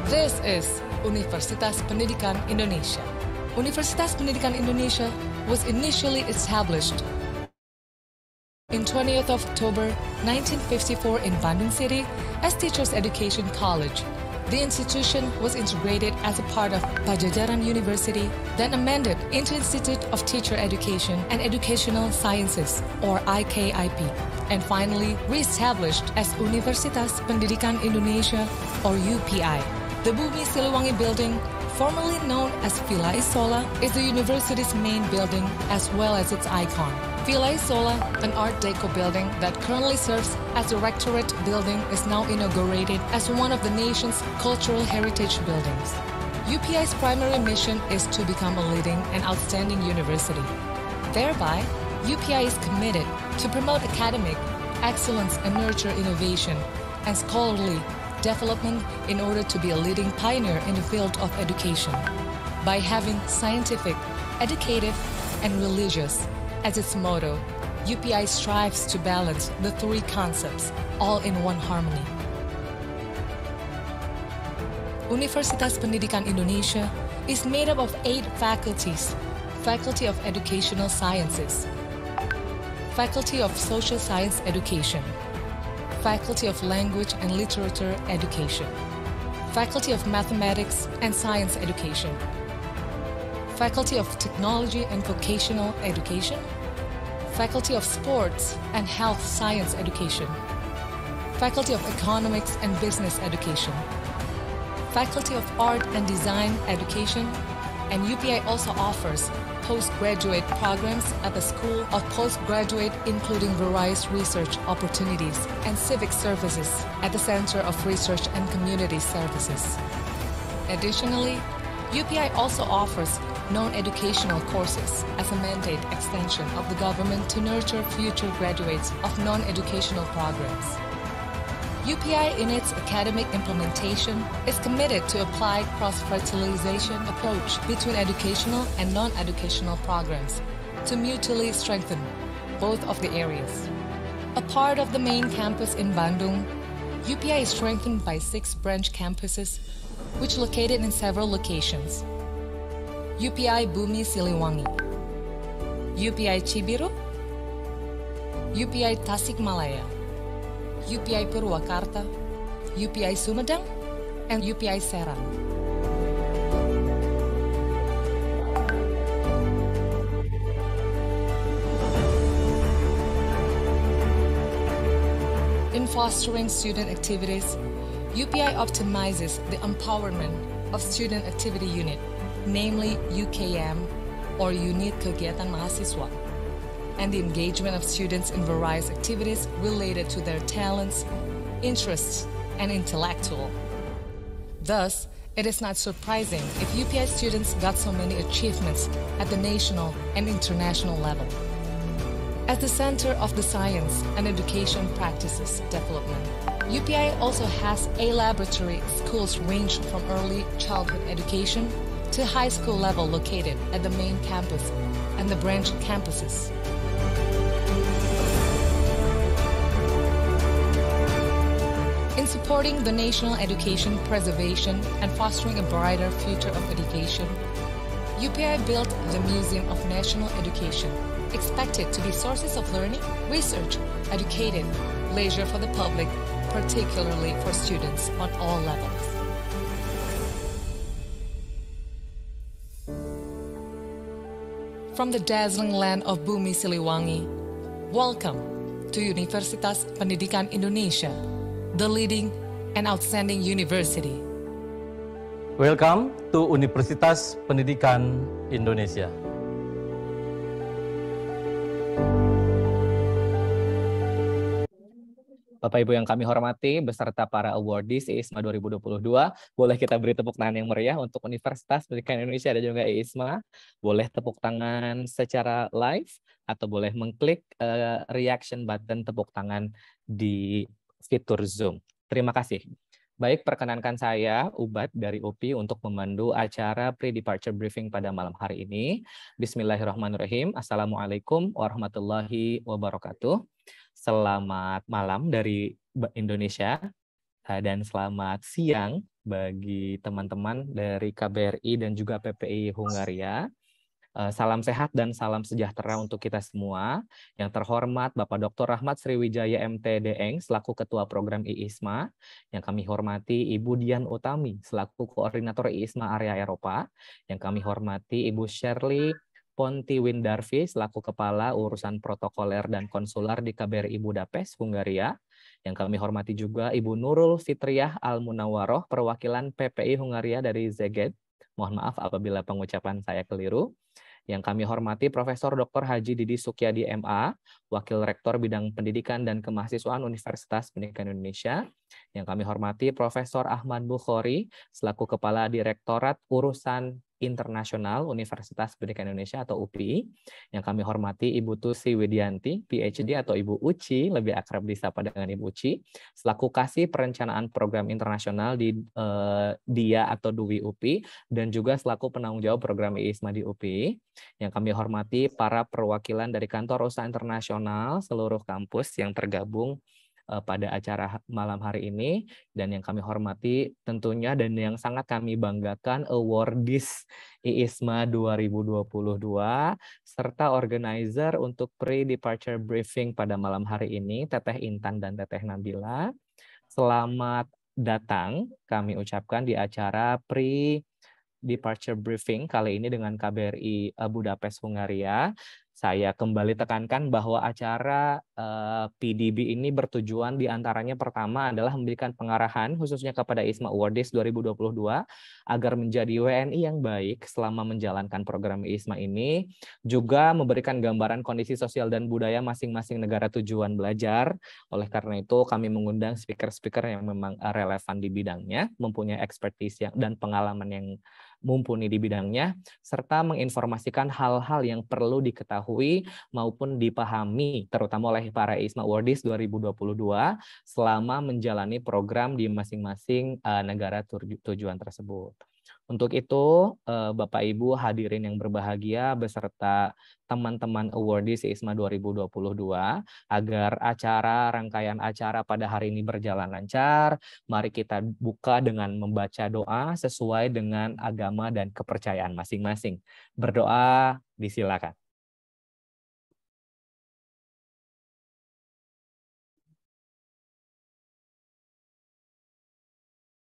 This is Universitas Pendidikan Indonesia. Universitas Pendidikan Indonesia was initially established in 20th of October 1954 in Bandung City as Teachers Education College. The institution was integrated as a part of Pajajaran University, then amended into Institute of Teacher Education and Educational Sciences, or IKIP, and finally re-established as Universitas Pendidikan Indonesia, or UPI. The Bumi Siliwangi building, formerly known as Villa Isola, is the university's main building as well as its icon. Villa Isola, an Art Deco building that currently serves as the Rectorate building, is now inaugurated as one of the nation's cultural heritage buildings. UPI's primary mission is to become a leading and outstanding university. Thereby, UPI is committed to promote academic excellence and nurture innovation and scholarly development in order to be a leading pioneer in the field of education. By having scientific, educative, and religious as its motto, UPI strives to balance the three concepts, all in one harmony. Universitas Pendidikan Indonesia is made up of 8 faculties: Faculty of Educational Sciences, Faculty of Social Science Education, Faculty of Language and Literature Education, Faculty of Mathematics and Science Education, Faculty of Technology and Vocational Education, Faculty of Sports and Health Science Education, Faculty of Economics and Business Education, Faculty of Art and Design Education, and UPI also offers postgraduate programs at the School of Postgraduate, including various research opportunities and civic services at the Center of Research and Community Services. Additionally, UPI also offers non-educational courses as a mandate extension of the government to nurture future graduates of non-educational programs. UPI, in its academic implementation, is committed to apply cross-fertilization approach between educational and non-educational programs to mutually strengthen both of the areas. A part of the main campus in Bandung, UPI is strengthened by 6 branch campuses, which located in several locations. UPI Bumi Siliwangi, UPI Cibiru, UPI Tasikmalaya, UPI Purwakarta, UPI Sumedang, and UPI Serang. In fostering student activities, UPI optimizes the empowerment of Student Activity Unit, namely UKM, or Unit Kegiatan Mahasiswa, and the engagement of students in various activities related to their talents, interests, and intellectual. Thus, it is not surprising if UPI students got so many achievements at the national and international level. As the center of the science and education practices development, UPI also has a laboratory schools range from early childhood education to high school level located at the main campus and the branch campuses. In supporting the national education preservation and fostering a brighter future of education, UPI built the Museum of National Education, expected to be sources of learning, research, educative, leisure for the public, particularly for students on all levels. From the dazzling land of Bumi Siliwangi, welcome to Universitas Pendidikan Indonesia, the leading and outstanding university. Welcome to Universitas Pendidikan Indonesia. Bapak Ibu yang kami hormati, beserta para awardees IISMA 2022, boleh kita beri tepuk tangan yang meriah untuk Universitas Pendidikan Indonesia dan juga IISMA. Boleh tepuk tangan secara live atau boleh mengklik reaction button tepuk tangan di fitur Zoom. Terima kasih. Baik, perkenankan saya, Ubad dari UPI untuk memandu acara pre-departure briefing pada malam hari ini. Bismillahirrahmanirrahim. Assalamualaikum warahmatullahi wabarakatuh. Selamat malam dari Indonesia dan selamat siang bagi teman-teman dari KBRI dan juga PPI Hungaria. Salam sehat dan salam sejahtera untuk kita semua. Yang terhormat Bapak Dr. Rahmat Sriwijaya MT Deeng selaku Ketua Program IISMA. Yang kami hormati Ibu Dian Utami selaku Koordinator IISMA Area Eropa. Yang kami hormati Ibu Shirley Ponti Windarvi selaku Kepala Urusan Protokoler dan Konsuler di KBRI Budapest, Hungaria. Yang kami hormati juga Ibu Nurul Fitriah Al-Munawaroh, perwakilan PPI Hungaria dari Szeged. Mohon maaf apabila pengucapan saya keliru. Yang kami hormati Profesor Dr. Haji Didi Sukyadi MA, Wakil Rektor Bidang Pendidikan dan Kemahasiswaan Universitas Pendidikan Indonesia. Yang kami hormati Profesor Ahmad Bukhori, selaku Kepala Direktorat Urusan Internasional Universitas Pendidikan Indonesia atau UPI. Yang kami hormati Ibu Tusi Widianti, PhD atau Ibu Uci, lebih akrab disapa dengan Ibu Uci, selaku Kasih Perencanaan Program Internasional di DIA atau DUI UPI, dan juga selaku penanggung jawab program IISMA di UPI. Yang kami hormati para perwakilan dari Kantor Usaha Internasional seluruh kampus yang tergabung pada acara malam hari ini, dan yang kami hormati tentunya dan yang sangat kami banggakan awardees IISMA 2022 serta organizer untuk pre-departure briefing pada malam hari ini, Teteh Intan dan Teteh Nabila. Selamat datang kami ucapkan di acara pre-departure briefing kali ini dengan KBRI Budapest, Hungaria. Saya kembali tekankan bahwa acara PDB ini bertujuan diantaranya pertama adalah memberikan pengarahan khususnya kepada IISMA Awardees 2022 agar menjadi WNI yang baik selama menjalankan program IISMA ini, juga memberikan gambaran kondisi sosial dan budaya masing-masing negara tujuan belajar. Oleh karena itu kami mengundang speaker-speaker yang memang relevan di bidangnya, mempunyai expertise dan pengalaman yang mumpuni di bidangnya, serta menginformasikan hal-hal yang perlu diketahui maupun dipahami, terutama oleh para IISMA Awardees 2022 selama menjalani program di masing-masing negara tujuan tersebut. Untuk itu, Bapak Ibu hadirin yang berbahagia beserta teman-teman awardees IISMA 2022, agar rangkaian acara pada hari ini berjalan lancar, mari kita buka dengan membaca doa sesuai dengan agama dan kepercayaan masing-masing. Berdoa, disilakan.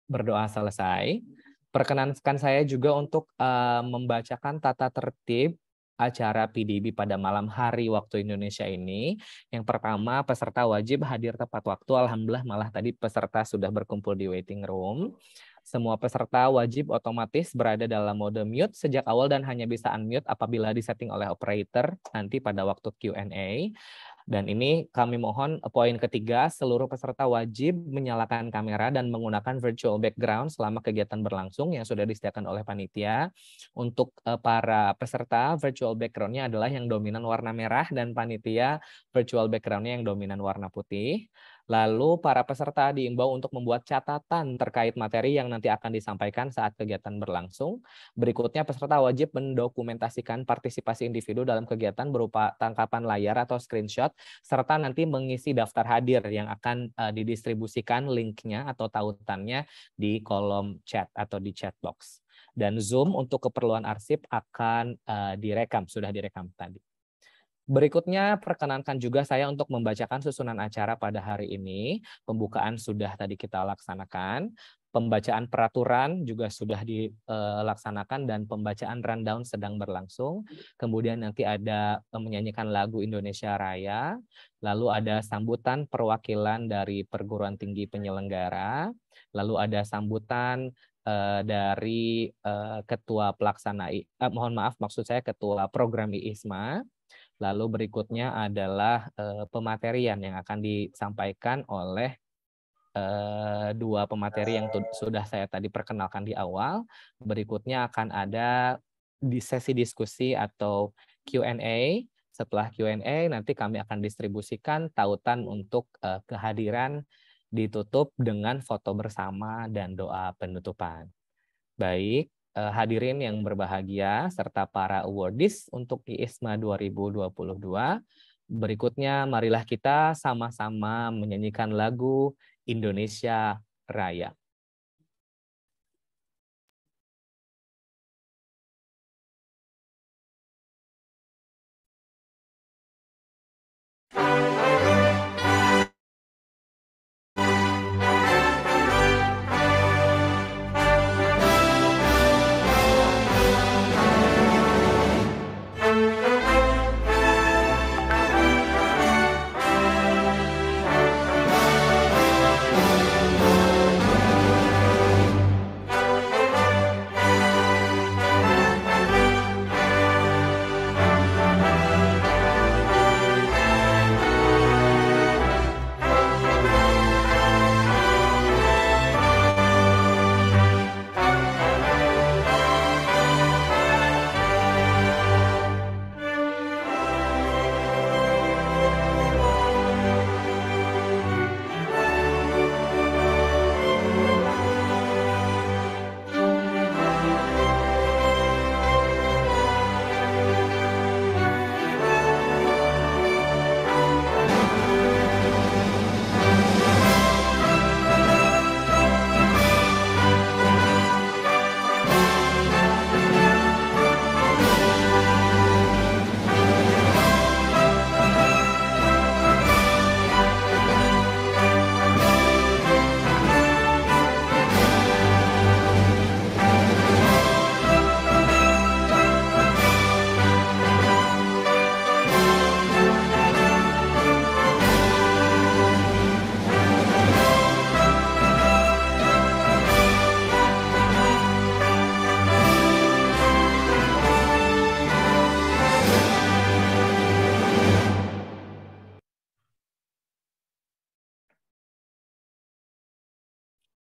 Berdoa selesai. Perkenankan saya juga untuk membacakan tata tertib acara PDB pada malam hari waktu Indonesia ini. Yang pertama, peserta wajib hadir tepat waktu. Alhamdulillah malah tadi peserta sudah berkumpul di waiting room. Semua peserta wajib otomatis berada dalam mode mute sejak awal dan hanya bisa unmute apabila disetting oleh operator nanti pada waktu Q&A. Dan ini kami mohon poin ketiga, seluruh peserta wajib menyalakan kamera dan menggunakan virtual background selama kegiatan berlangsung yang sudah disediakan oleh panitia. Untuk para peserta, virtual background-nya adalah yang dominan warna merah dan panitia virtual background-nya yang dominan warna putih. Lalu para peserta diimbau untuk membuat catatan terkait materi yang nanti akan disampaikan saat kegiatan berlangsung. Berikutnya peserta wajib mendokumentasikan partisipasi individu dalam kegiatan berupa tangkapan layar atau screenshot, serta nanti mengisi daftar hadir yang akan didistribusikan linknya atau tautannya di kolom chat atau di chat box. Dan Zoom untuk keperluan arsip akan direkam, sudah direkam tadi. Berikutnya perkenankan juga saya untuk membacakan susunan acara pada hari ini. Pembukaan sudah tadi kita laksanakan. Pembacaan peraturan juga sudah dilaksanakan dan pembacaan rundown sedang berlangsung. Kemudian nanti ada menyanyikan lagu Indonesia Raya. Lalu ada sambutan perwakilan dari perguruan tinggi penyelenggara. Lalu ada sambutan dari ketua pelaksana, maksud saya ketua program IISMA. Lalu berikutnya adalah pematerian yang akan disampaikan oleh dua pemateri yang sudah saya tadi perkenalkan di awal. Berikutnya akan ada di sesi diskusi atau Q&A. Setelah Q&A nanti kami akan distribusikan tautan untuk kehadiran, ditutup dengan foto bersama dan doa penutupan. Baik. Hadirin yang berbahagia serta para awardees untuk IISMA 2022. Berikutnya marilah kita sama-sama menyanyikan lagu Indonesia Raya.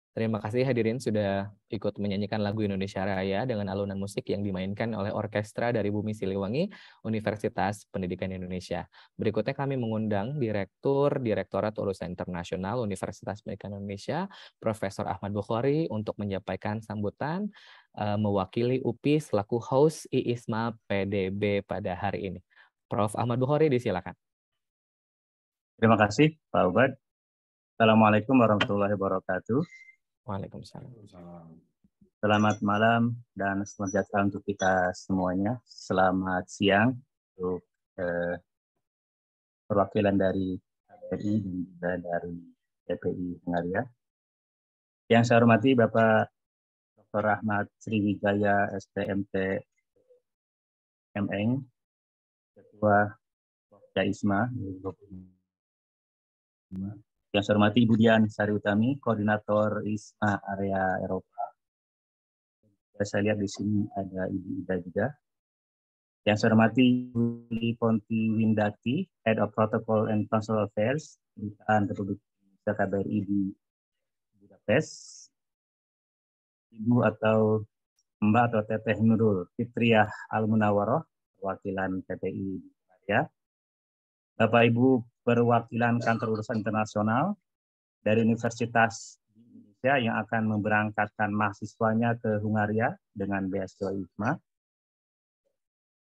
Terima kasih hadirin sudah ikut menyanyikan lagu Indonesia Raya dengan alunan musik yang dimainkan oleh orkestra dari Bumi Siliwangi, Universitas Pendidikan Indonesia. Berikutnya kami mengundang Direktorat Urusan Internasional Universitas Pendidikan Indonesia, Profesor Ahmad Bukhari untuk menyampaikan sambutan mewakili UPI selaku host IISMA PDB pada hari ini. Prof. Ahmad Bukhari, disilakan. Terima kasih, Pak Ubad. Assalamualaikum warahmatullahi wabarakatuh. Waalaikumsalam. Selamat malam dan selamat sejahtera untuk kita semuanya. Selamat siang untuk perwakilan dari KBRI dan juga dari TPI Hungaria. Yang saya hormati Bapak Dr. Rahmat Sriwijaya, STMT MN, Ketua IISMA 2025. Yang saya hormati Ibu Dian Sari Utami, Koordinator ISMA Area Eropa. Saya lihat di sini ada Ibu Ida juga. Yang saya hormati Ibu Ponti Windati, Head of Protocol and Consular Affairs, Kedutaan Republik Indonesia KBRI di Budapest. Ibu atau Mbak atau Teteh Nurul Fitriah Al-Munawaroh, perwakilan TPI ya. Bapak Ibu perwakilan kantor urusan internasional dari Universitas di Indonesia yang akan memberangkatkan mahasiswanya ke Hungaria dengan beasiswa ISMA.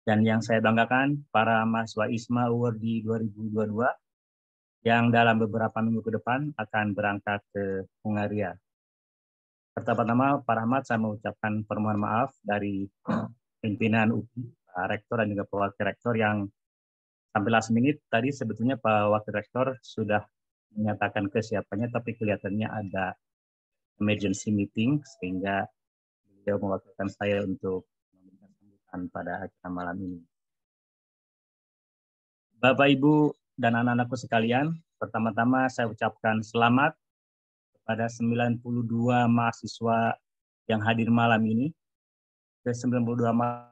Dan yang saya banggakan, para mahasiswa ISMA Award di 2022 yang dalam beberapa minggu ke depan akan berangkat ke Hungaria. Pertama-tama, Pak Rahmat, saya mengucapkan permohonan maaf dari pimpinan UPI, Pak Rektor dan juga Pak Wakil Rektor yang sampai last minute tadi sebetulnya Pak Wakil Rektor sudah menyatakan kesiapannya, tapi kelihatannya ada emergency meeting sehingga beliau mewakilkan saya untuk memberikan sambutan pada acara malam ini. Bapak, Ibu, dan anak-anakku sekalian, pertama-tama saya ucapkan selamat kepada 92 mahasiswa yang hadir malam ini. Ke 92 mahasiswa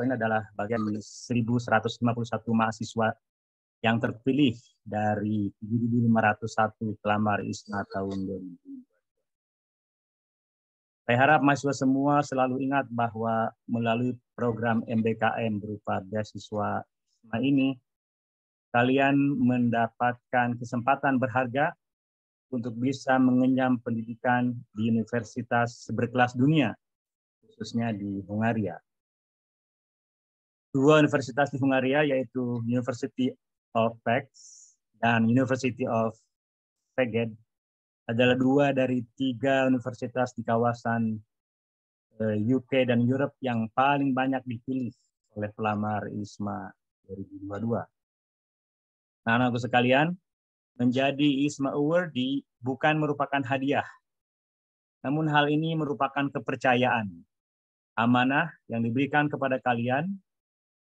ini adalah bagian 1.151 mahasiswa yang terpilih dari 7.501 pelamar ISMA tahun 2020. Saya harap mahasiswa semua selalu ingat bahwa melalui program MBKM berupa beasiswa ISMA ini, kalian mendapatkan kesempatan berharga untuk bisa mengenyam pendidikan di universitas berkelas dunia, khususnya di Hungaria. Dua universitas di Hungaria, yaitu University of Pécs dan University of Szeged, adalah dua dari 3 universitas di kawasan UK dan Europe yang paling banyak dipilih oleh pelamar ISMA 2022. Nah, anak-anakku sekalian, menjadi ISMA Awardee bukan merupakan hadiah, namun hal ini merupakan kepercayaan, amanah yang diberikan kepada kalian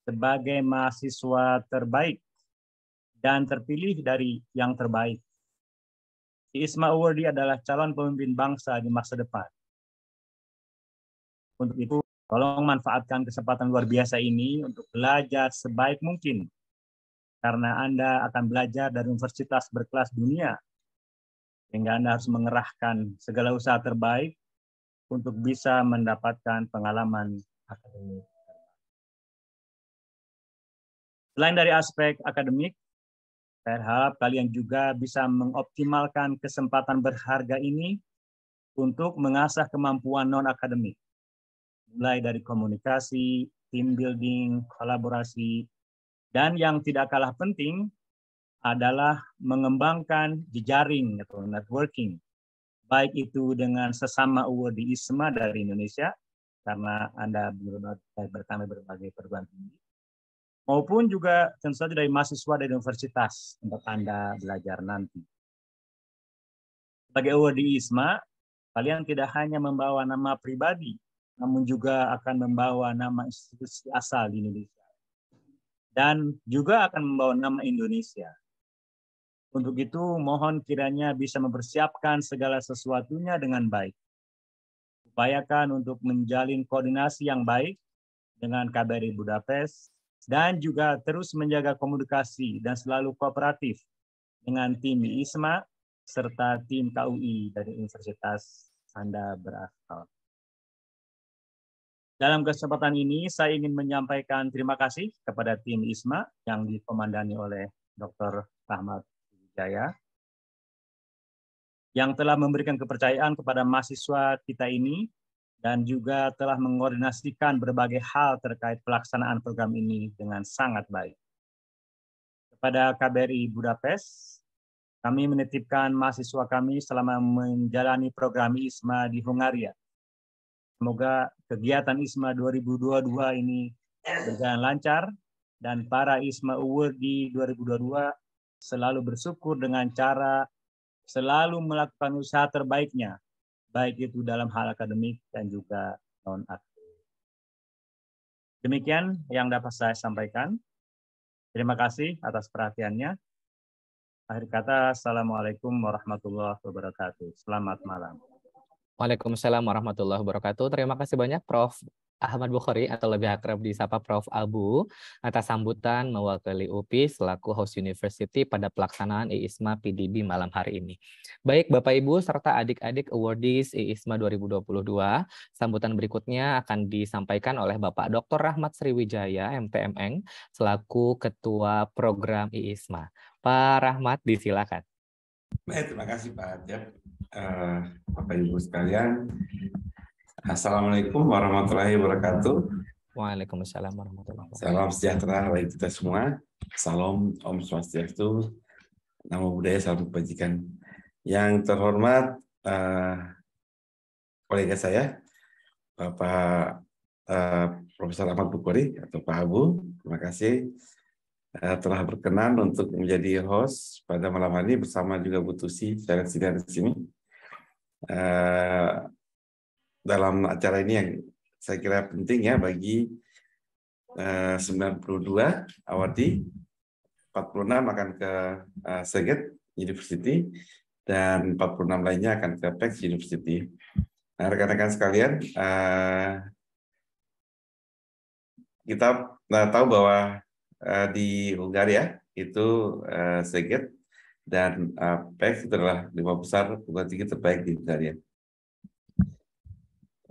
sebagai mahasiswa terbaik dan terpilih dari yang terbaik. ISMA Awardee adalah calon pemimpin bangsa di masa depan. Untuk itu, tolong manfaatkan kesempatan luar biasa ini untuk belajar sebaik mungkin, karena Anda akan belajar dari universitas berkelas dunia, sehingga Anda harus mengerahkan segala usaha terbaik untuk bisa mendapatkan pengalaman akademik. Selain dari aspek akademik, saya harap kalian juga bisa mengoptimalkan kesempatan berharga ini untuk mengasah kemampuan non-akademik, mulai dari komunikasi, team building, kolaborasi, dan yang tidak kalah penting adalah mengembangkan jejaring atau networking, baik itu dengan sesama awardee ISMA dari Indonesia, karena Anda berbagai perguruan tinggi, maupun juga tentu saja dari mahasiswa dari universitas untuk Anda belajar nanti. Sebagai awardee ISMA, kalian tidak hanya membawa nama pribadi, namun juga akan membawa nama institusi asal di Indonesia. Dan juga akan membawa nama Indonesia. Untuk itu, mohon kiranya bisa mempersiapkan segala sesuatunya dengan baik. Upayakan untuk menjalin koordinasi yang baik dengan KBRI Budapest, dan juga terus menjaga komunikasi dan selalu kooperatif dengan tim ISMA serta tim KUI dari Universitas Anda berasal. Dalam kesempatan ini, saya ingin menyampaikan terima kasih kepada tim ISMA yang dikomandani oleh Dr. Rahmat Wijaya, yang telah memberikan kepercayaan kepada mahasiswa kita ini, dan juga telah mengkoordinasikan berbagai hal terkait pelaksanaan program ini dengan sangat baik. Kepada KBRI Budapest, kami menitipkan mahasiswa kami selama menjalani program ISMA di Hungaria. Semoga kegiatan ISMA 2022 ini berjalan lancar dan para ISMA Award di 2022 selalu bersyukur dengan cara selalu melakukan usaha terbaiknya, baik itu dalam hal akademik dan juga non-akademik. Demikian yang dapat saya sampaikan. Terima kasih atas perhatiannya. Akhir kata, Assalamualaikum warahmatullahi wabarakatuh. Selamat malam. Waalaikumsalam warahmatullahi wabarakatuh. Terima kasih banyak Prof. Ahmad Bukhari atau lebih akrab disapa Prof. Abu atas sambutan mewakili UPI selaku host university pada pelaksanaan IISMA PDB malam hari ini. Baik Bapak Ibu serta adik-adik awardees IISMA 2022, sambutan berikutnya akan disampaikan oleh Bapak Dr. Rahmat Sriwijaya MPMN selaku Ketua Program IISMA. Pak Rahmat, disilakan. Baik, terima kasih Pak Ajab. Bapak Ibu sekalian, Assalamualaikum warahmatullahi wabarakatuh. Waalaikumsalam warahmatullahi wabarakatuh. Salam sejahtera bagi kita semua. Salam Om Swastiastu, Namo Buddhaya, salam kebajikan. Yang terhormat kolega saya, Bapak Profesor Ahmad Bukhari atau Pak Abu, terima kasih telah berkenan untuk menjadi host pada malam hari ini bersama juga Bu Tusi secara di sini. Dalam acara ini yang saya kira penting ya bagi 92 awardee, 46 akan ke Szeged University dan 46 lainnya akan ke Pécs University. Nah, rekan-rekan sekalian, kita tahu bahwa di Hungaria itu Szeged dan Pécs itu adalah 5 besar perguruan tinggi terbaik di Hungaria.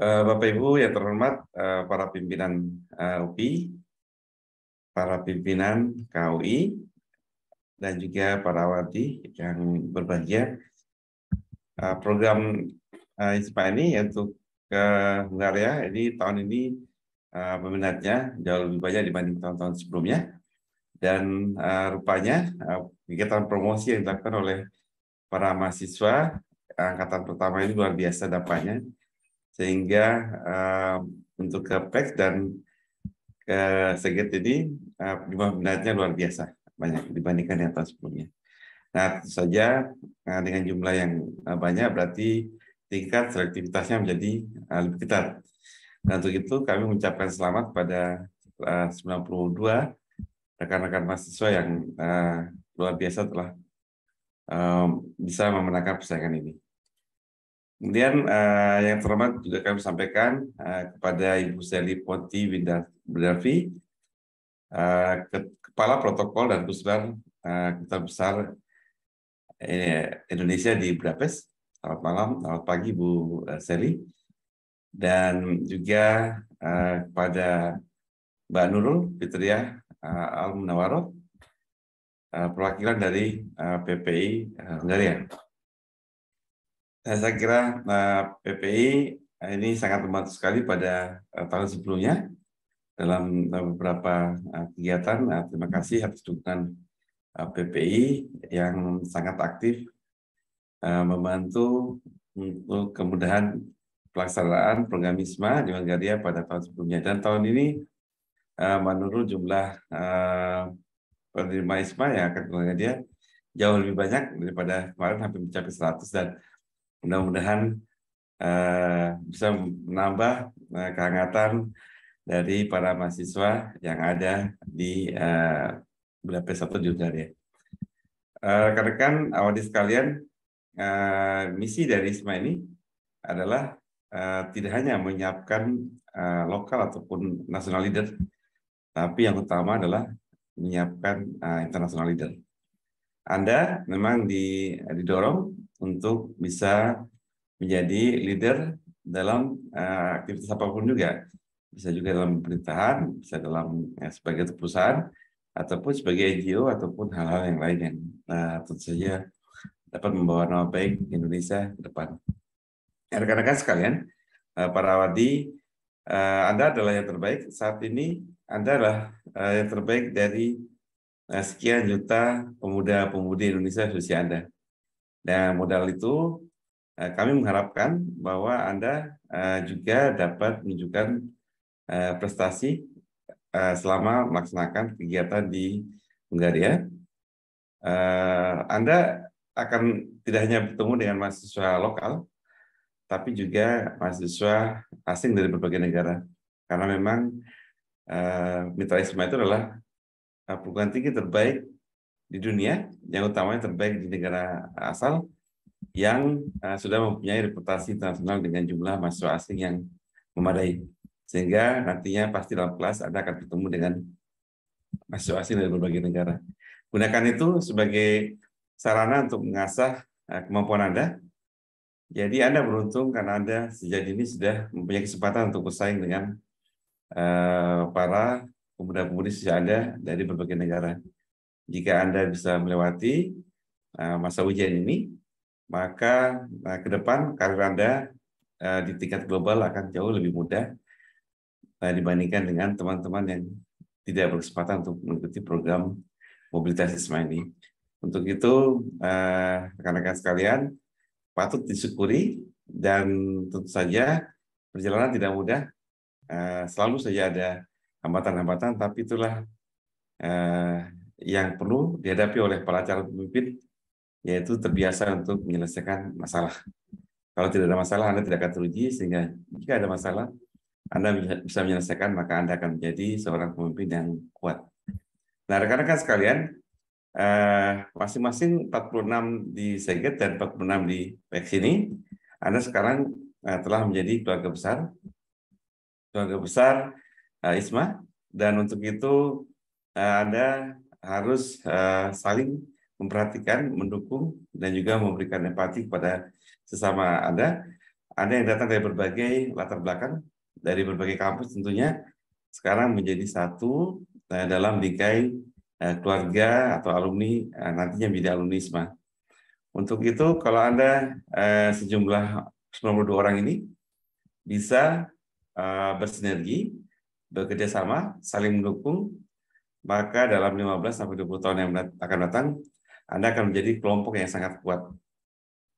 Bapak Ibu yang terhormat, para pimpinan UPI, para pimpinan KUI, dan juga para awardee yang berbahagia, program ISMA ini untuk ke Hungaria ini tahun ini peminatnya jauh lebih banyak dibanding tahun-tahun sebelumnya, dan rupanya kegiatan promosi yang dilakukan oleh para mahasiswa angkatan pertama ini luar biasa dampaknya, sehingga untuk ke Pécs dan ke Szeged ini jumlah minatnya luar biasa banyak dibandingkan yang tahun sebelumnya. Nah, tentu saja dengan jumlah yang banyak berarti tingkat selektivitasnya menjadi lebih ketat. Dan untuk itu kami mengucapkan selamat pada 92 rekan-rekan mahasiswa yang luar biasa telah bisa memenangkan persaingan ini. Kemudian yang terhormat juga kami sampaikan kepada Ibu Sally Ponti Windarfi, Kepala Protokol dan Pusdar Kedutaan Besar Indonesia di Budapest. Selamat malam, selamat pagi Bu Sally. Dan juga kepada Mbak Nurul Fitriah Al-Munawaroh, perwakilan dari PPI Hungaria. Saya kira PPI ini sangat membantu sekali pada tahun sebelumnya dalam beberapa kegiatan. Terima kasih atas dukungan PPI yang sangat aktif membantu untuk kemudahan pelaksanaan program ISMA di Hungaria pada tahun sebelumnya. Dan tahun ini Mbak Nurul jumlah penerima ISMA yang akan ke Hungaria jauh lebih banyak daripada kemarin, hampir mencapai 100, dan mudah-mudahan bisa menambah kehangatan dari para mahasiswa yang ada di Budapest atau di Hungaria. Rekan-rekan awardee sekalian, misi dari ISMA ini adalah tidak hanya menyiapkan lokal ataupun national leader, tapi yang utama adalah menyiapkan international leader. Anda memang didorong untuk bisa menjadi leader dalam aktivitas apapun juga. Bisa juga dalam pemerintahan, bisa dalam sebagai perusahaan, ataupun sebagai NGO, ataupun hal-hal yang lain yang tentu saja dapat membawa nama baik Indonesia ke depan. Rekan-rekan sekalian, para awadi, Anda adalah yang terbaik. Saat ini Anda adalah yang terbaik dari sekian juta pemuda-pemudi Indonesia usia Anda. Dan modal itu kami mengharapkan bahwa Anda juga dapat menunjukkan prestasi selama melaksanakan kegiatan di Hungaria. Anda akan tidak hanya bertemu dengan mahasiswa lokal, tapi juga mahasiswa asing dari berbagai negara. Karena memang Mitra ISMA itu adalah perguruan tinggi terbaik di dunia, yang utamanya terbaik di negara asal, yang sudah mempunyai reputasi internasional dengan jumlah mahasiswa asing yang memadai. Sehingga nantinya pasti dalam kelas Anda akan bertemu dengan mahasiswa asing dari berbagai negara. Gunakan itu sebagai sarana untuk mengasah kemampuan Anda. Jadi Anda beruntung karena Anda sejak dini sudah mempunyai kesempatan untuk bersaing dengan para pemuda-pemudi siswa Anda dari berbagai negara. Jika Anda bisa melewati masa ujian ini, maka ke depan karir Anda di tingkat global akan jauh lebih mudah dibandingkan dengan teman-teman yang tidak berkesempatan untuk mengikuti program mobilitas ISMA ini. Untuk itu, rekan-rekan sekalian, patut disyukuri, dan tentu saja perjalanan tidak mudah. Selalu saja ada hambatan-hambatan, tapi itulah yang perlu dihadapi oleh para calon pemimpin, yaitu terbiasa untuk menyelesaikan masalah. Kalau tidak ada masalah, Anda tidak akan teruji, sehingga jika ada masalah, Anda bisa menyelesaikan, maka Anda akan menjadi seorang pemimpin yang kuat. Nah, rekan-rekan sekalian, masing-masing 46 di Seget dan 46 di PEX ini, Anda sekarang telah menjadi keluarga besar ISMA, dan untuk itu Anda harus saling memperhatikan, mendukung, dan juga memberikan empati kepada sesama Anda. Anda yang datang dari berbagai latar belakang, dari berbagai kampus tentunya, sekarang menjadi satu dalam bingkai keluarga atau alumni, nantinya menjadi alumni ISMA. Untuk itu, kalau Anda sejumlah 92 orang ini bisa bersinergi, bekerja sama, saling mendukung, maka dalam 15-20 tahun yang akan datang, Anda akan menjadi kelompok yang sangat kuat.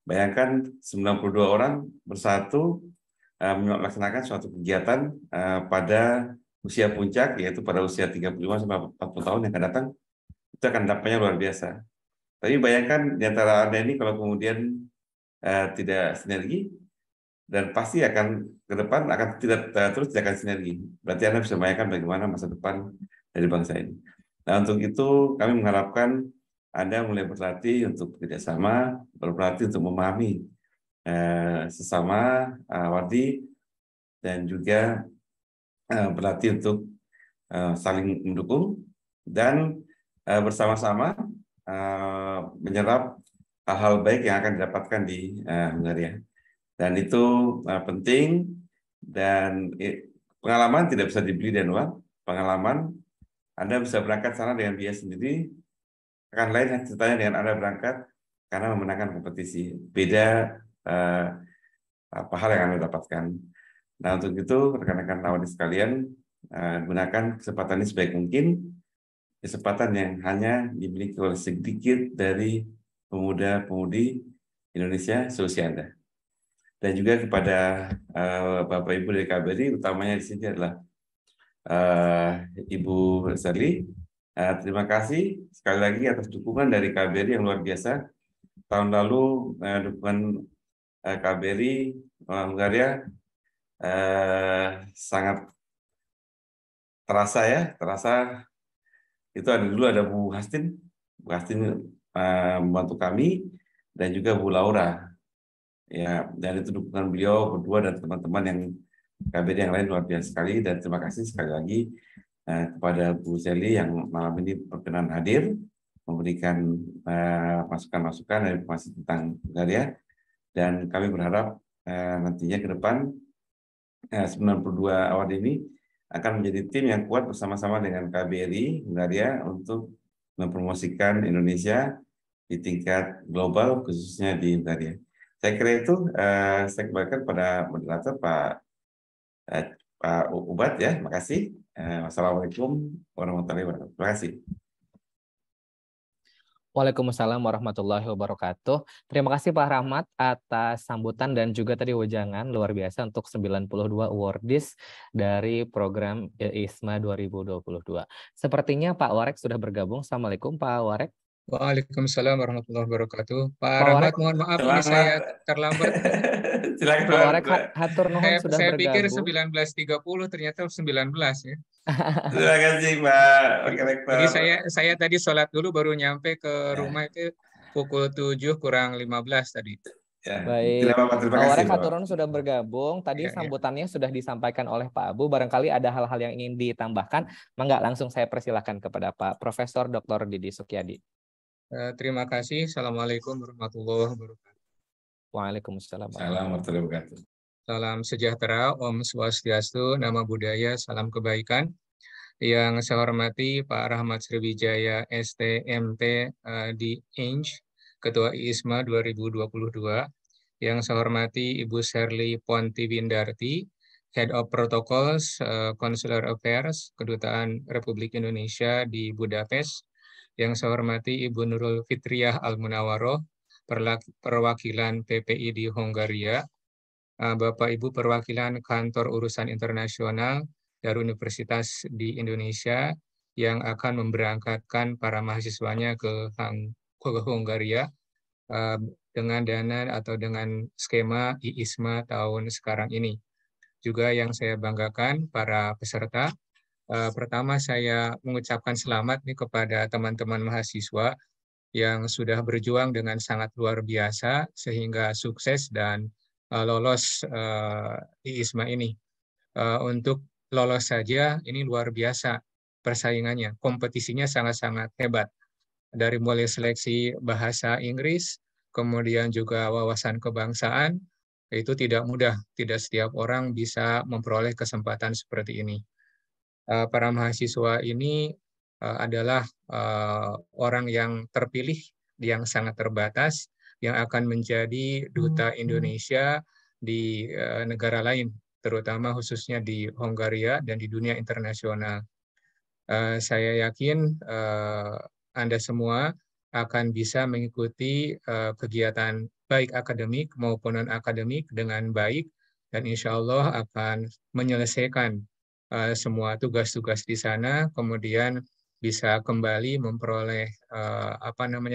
Bayangkan 92 orang bersatu melaksanakan suatu kegiatan pada usia puncak, yaitu pada usia 35-40 tahun yang akan datang, itu akan dampaknya luar biasa. Tapi bayangkan di antara Anda ini kalau kemudian tidak sinergi, dan pasti akan ke depan akan tidak akan sinergi. Berarti Anda bisa bayangkan bagaimana masa depan dari bangsa ini. Nah, untuk itu kami mengharapkan Anda mulai berlatih untuk bekerjasama, berlatih untuk memahami sesama wardi, dan juga berlatih untuk saling mendukung, dan bersama-sama menyerap hal-hal baik yang akan didapatkan di Hungaria. Dan itu penting, dan pengalaman tidak bisa dibeli dengan uang. Pengalaman Anda bisa berangkat sana dengan biaya sendiri, akan lain ceritanya dengan Anda berangkat karena memenangkan kompetisi. Beda apa hal yang Anda dapatkan. Nah, untuk itu rekan-rekan awadi sekalian, gunakan kesempatan ini sebaik mungkin, kesempatan yang hanya dimiliki oleh sedikit dari pemuda-pemudi Indonesia seusia Anda. Dan juga kepada Bapak Ibu dari KBRI, utamanya di sini adalah Ibu Sherly. Terima kasih sekali lagi atas dukungan dari KBRI yang luar biasa. Tahun lalu dukungan KBRI Hungaria sangat terasa ya, terasa. Itu dulu ada Bu Hastin membantu kami, dan juga Bu Laura. Ya, dan itu dukungan beliau berdua dan teman-teman yang KBRI yang lain luar biasa sekali. Dan terima kasih sekali lagi kepada Bu Sherly yang malam ini berkenan hadir. memberikan masukan-masukan dan informasi tentang Hungaria, dan kami berharap nantinya ke depan 92 award ini akan menjadi tim yang kuat bersama-sama dengan KBRI Hungaria untuk mempromosikan Indonesia di tingkat global, khususnya di Hungaria. Saya kira itu, saya kembalikan pada moderator Pak Ubat ya. Terima kasih. Wassalamualaikum warahmatullahi wabarakatuh. Terima kasih. Waalaikumsalam warahmatullahi wabarakatuh. Terima kasih Pak Rahmat atas sambutan dan juga tadi wejangan luar biasa untuk 92 awardees dari program ISMA 2022. Sepertinya Pak Warek sudah bergabung. Assalamualaikum Pak Warek. Waalaikumsalam warahmatullahi wabarakatuh. Pak Pak Rahmat, Warek, mohon maaf ini saya terlambat. Silakan Pak Warek, hatur nuhun sudah Saya pikir bergabung. 19.30 ternyata 19 ya. Terima kasih Pak Rektor. Jadi saya tadi sholat dulu baru nyampe ke rumah itu pukul 7 kurang 15 tadi. Ya, Baik, tidak apa-apa, terima Pak kasih Warek Pak. hatur nuhun sudah bergabung. Tadi Ya, ya. sambutannya sudah disampaikan oleh Pak Abu. Barangkali ada hal-hal yang ingin ditambahkan, mangga langsung saya persilakan kepada Pak Profesor Dr. Didi Sukyadi. Terima kasih. Assalamualaikum warahmatullahi wabarakatuh. Waalaikumsalam. Salam warahmatullahi wabarakatuh. Salam sejahtera, Om Swastiastu, Nama Budaya, Salam Kebaikan. Yang saya hormati Pak Rahmat Sriwijaya, STMT di INJ, Ketua ISMA 2022. Yang saya hormati Ibu Sherly Pontiwindarti, Head of Protocols, Consular Affairs, Kedutaan Republik Indonesia di Budapest. Yang saya hormati Ibu Nurul Fitriah Al-Munawaroh, perwakilan PPI di Hongaria, Bapak Ibu perwakilan Kantor Urusan Internasional dari Universitas di Indonesia yang akan memberangkatkan para mahasiswanya ke Hongaria dengan dana atau dengan skema IISMA tahun sekarang ini. Juga yang saya banggakan para peserta. Pertama saya mengucapkan selamat nih kepada teman-teman mahasiswa yang sudah berjuang dengan sangat luar biasa sehingga sukses dan lolos IISMA ini. Untuk lolos saja ini luar biasa persaingannya, kompetisinya sangat-sangat hebat. Dari mulai seleksi bahasa Inggris, kemudian juga wawasan kebangsaan, itu tidak mudah, tidak setiap orang bisa memperoleh kesempatan seperti ini. Para mahasiswa ini adalah orang yang terpilih, yang sangat terbatas, yang akan menjadi duta Indonesia di negara lain, terutama khususnya di Hongaria dan di dunia internasional. Saya yakin Anda semua akan bisa mengikuti kegiatan baik akademik maupun non-akademik dengan baik, dan insya Allah akan menyelesaikan semua tugas-tugas di sana, kemudian bisa kembali memperoleh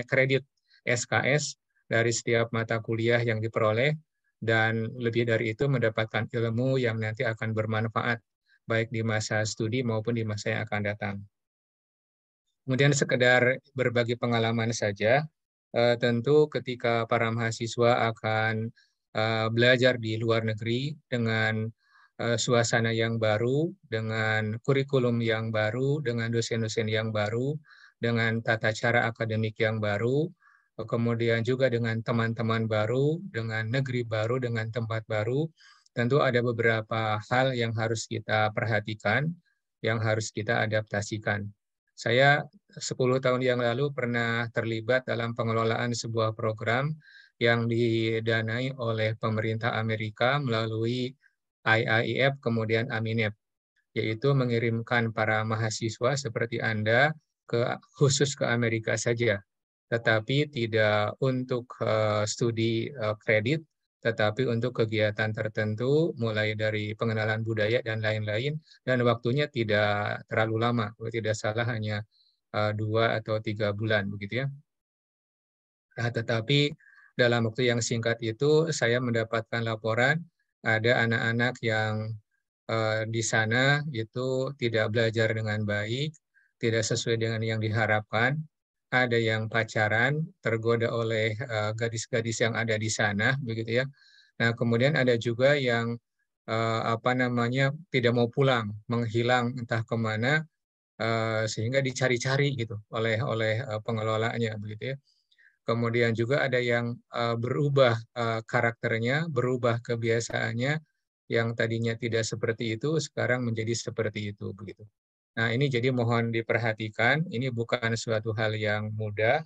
kredit SKS dari setiap mata kuliah yang diperoleh, dan lebih dari itu mendapatkan ilmu yang nanti akan bermanfaat baik di masa studi maupun di masa yang akan datang. Kemudian sekedar berbagi pengalaman saja, tentu ketika para mahasiswa akan belajar di luar negeri dengan suasana yang baru, dengan kurikulum yang baru, dengan dosen-dosen yang baru, dengan tata cara akademik yang baru, kemudian juga dengan teman-teman baru, dengan negeri baru, dengan tempat baru, tentu ada beberapa hal yang harus kita perhatikan, yang harus kita adaptasikan. Saya 10 tahun yang lalu pernah terlibat dalam pengelolaan sebuah program yang didanai oleh pemerintah Amerika melalui IAIF, kemudian Aminep, yaitu mengirimkan para mahasiswa seperti Anda khusus ke Amerika saja, tetapi tidak untuk studi kredit, tetapi untuk kegiatan tertentu, mulai dari pengenalan budaya dan lain-lain, dan waktunya tidak terlalu lama, kalau tidak salah hanya 2 atau 3 bulan, begitu ya. Nah, tetapi dalam waktu yang singkat itu, saya mendapatkan laporan ada anak-anak yang di sana itu tidak belajar dengan baik, tidak sesuai dengan yang diharapkan, ada yang pacaran, tergoda oleh gadis-gadis yang ada di sana, begitu ya. Nah, kemudian ada juga yang tidak mau pulang, menghilang entah kemana, sehingga dicari-cari gitu oleh pengelolanya begitu ya. Kemudian juga ada yang berubah karakternya, berubah kebiasaannya, yang tadinya tidak seperti itu sekarang menjadi seperti itu begitu. Nah, ini jadi mohon diperhatikan, ini bukan suatu hal yang mudah,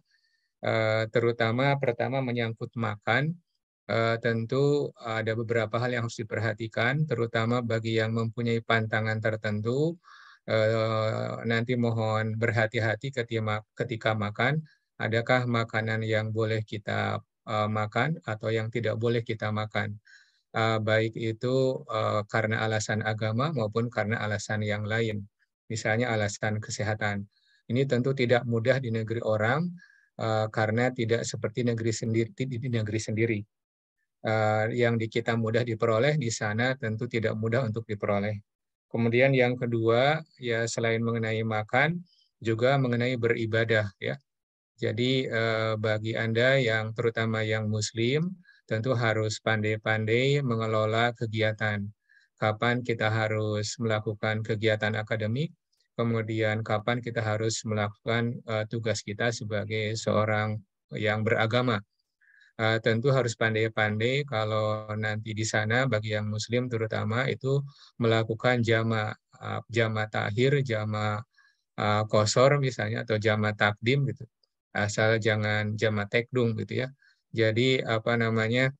terutama pertama menyangkut makan. Tentu ada beberapa hal yang harus diperhatikan, terutama bagi yang mempunyai pantangan tertentu. Nanti mohon berhati-hati ketika makan. Adakah makanan yang boleh kita makan atau yang tidak boleh kita makan? Baik itu karena alasan agama maupun karena alasan yang lain, misalnya alasan kesehatan. Ini tentu tidak mudah di negeri orang karena tidak seperti di negeri sendiri. Yang di kita mudah diperoleh, di sana tentu tidak mudah untuk diperoleh. Kemudian yang kedua, ya selain mengenai makan, juga mengenai beribadah ya. Jadi bagi Anda yang terutama yang Muslim, tentu harus pandai-pandai mengelola kegiatan. Kapan kita harus melakukan kegiatan akademik, kemudian kapan kita harus melakukan tugas kita sebagai seorang yang beragama. Tentu harus pandai-pandai kalau nanti di sana bagi yang Muslim terutama itu melakukan jama takhir, jama qashar misalnya atau jama takdim gitu. Asal jangan jama tekdung gitu ya. Jadi apa namanya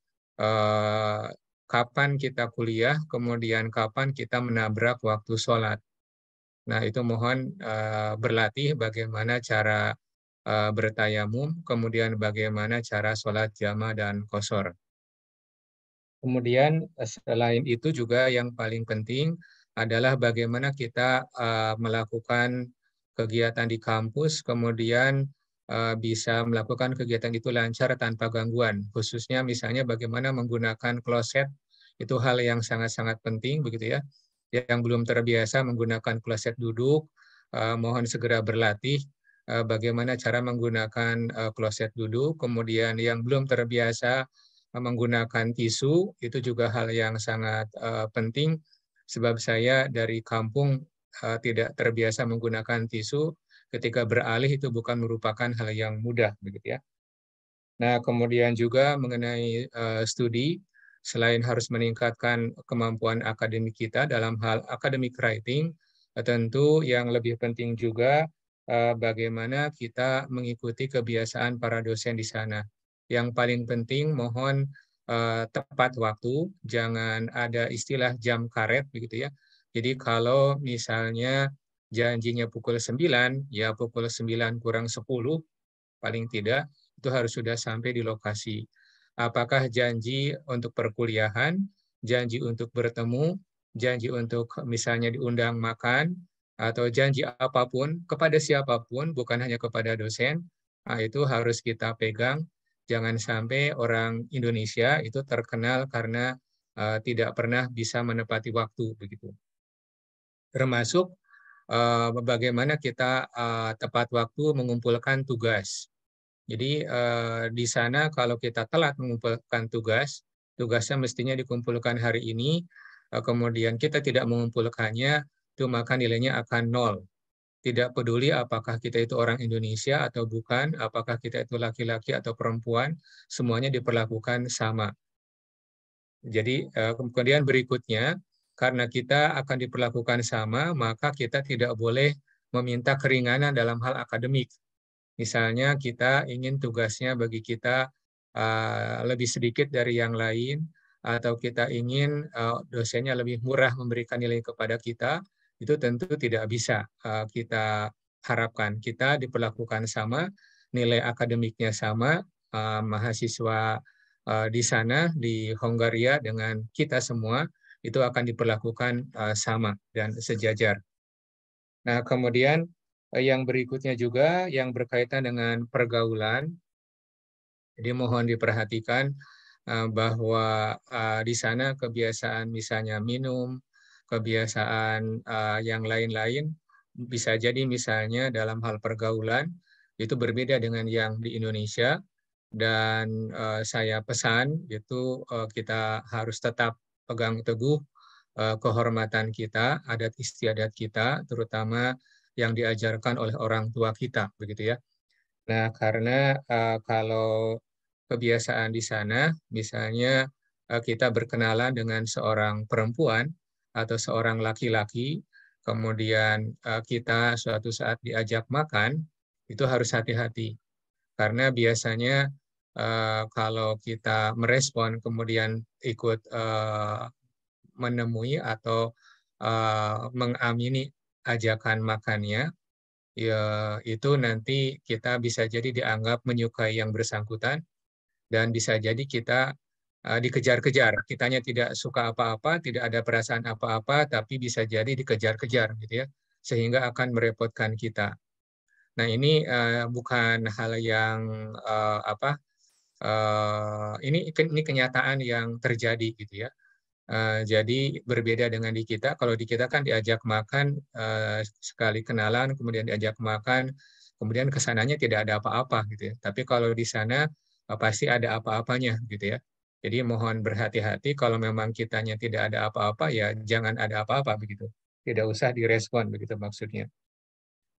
kapan kita kuliah, kemudian kapan kita menabrak waktu sholat. Nah itu mohon berlatih bagaimana cara bertayamum, kemudian bagaimana cara sholat jama dan qashar. Kemudian selain itu juga yang paling penting adalah bagaimana kita melakukan kegiatan di kampus, kemudian bisa melakukan kegiatan itu lancar tanpa gangguan. Khususnya misalnya bagaimana menggunakan kloset, itu hal yang sangat-sangat penting begitu ya. Yang belum terbiasa menggunakan kloset duduk, mohon segera berlatih bagaimana cara menggunakan kloset duduk, kemudian yang belum terbiasa menggunakan tisu, itu juga hal yang sangat penting, sebab saya dari kampung tidak terbiasa menggunakan tisu, ketika beralih itu bukan merupakan hal yang mudah, begitu ya. Nah, kemudian juga mengenai studi, selain harus meningkatkan kemampuan akademik kita dalam hal academic writing, tentu yang lebih penting juga bagaimana kita mengikuti kebiasaan para dosen di sana. Yang paling penting mohon tepat waktu, jangan ada istilah jam karet begitu ya. Jadi kalau misalnya janjinya pukul 9, ya pukul 9 kurang 10 paling tidak itu harus sudah sampai di lokasi. Apakah janji untuk perkuliahan, janji untuk bertemu, janji untuk misalnya diundang makan, atau janji apapun kepada siapapun, bukan hanya kepada dosen, itu harus kita pegang. Jangan sampai orang Indonesia itu terkenal karena tidak pernah bisa menepati waktu begitu. Termasuk bagaimana kita tepat waktu mengumpulkan tugas. Jadi di sana kalau kita telat mengumpulkan tugas, tugasnya mestinya dikumpulkan hari ini, kemudian kita tidak mengumpulkannya, itu maka nilainya akan 0. Tidak peduli apakah kita itu orang Indonesia atau bukan, apakah kita itu laki-laki atau perempuan, semuanya diperlakukan sama. Jadi kemudian berikutnya, karena kita akan diperlakukan sama, maka kita tidak boleh meminta keringanan dalam hal akademik. Misalnya kita ingin tugasnya bagi kita lebih sedikit dari yang lain, atau kita ingin dosennya lebih murah memberikan nilai kepada kita, itu tentu tidak bisa kita harapkan. Kita diperlakukan sama, nilai akademiknya sama, mahasiswa di sana, di Hongaria dengan kita semua, itu akan diperlakukan sama dan sejajar. Nah, kemudian yang berikutnya juga yang berkaitan dengan pergaulan. Jadi mohon diperhatikan bahwa di sana kebiasaan misalnya minum, kebiasaan yang lain-lain bisa jadi misalnya dalam hal pergaulan itu berbeda dengan yang di Indonesia, dan saya pesan itu kita harus tetap pegang teguh kehormatan kita, adat istiadat kita, terutama yang diajarkan oleh orang tua kita, begitu ya. Nah, karena kalau kebiasaan di sana, misalnya kita berkenalan dengan seorang perempuan atau seorang laki-laki, kemudian kita suatu saat diajak makan, itu harus hati-hati. Karena biasanya kalau kita merespon kemudian ikut menemui atau mengamini ajakan makannya, ya itu nanti kita bisa jadi dianggap menyukai yang bersangkutan dan bisa jadi kita dikejar-kejar. Kitanya tidak suka apa-apa, tidak ada perasaan apa-apa, tapi bisa jadi dikejar-kejar gitu ya, sehingga akan merepotkan kita. Nah, ini bukan hal yang ini kenyataan yang terjadi gitu ya. Jadi berbeda dengan di kita, kalau di kita kan diajak makan, sekali kenalan, kemudian diajak makan, kemudian kesananya tidak ada apa-apa gitu ya. Tapi kalau di sana pasti ada apa-apanya gitu ya. Jadi mohon berhati-hati kalau memang kitanya tidak ada apa-apa, ya jangan ada apa-apa begitu. Tidak usah direspon begitu maksudnya.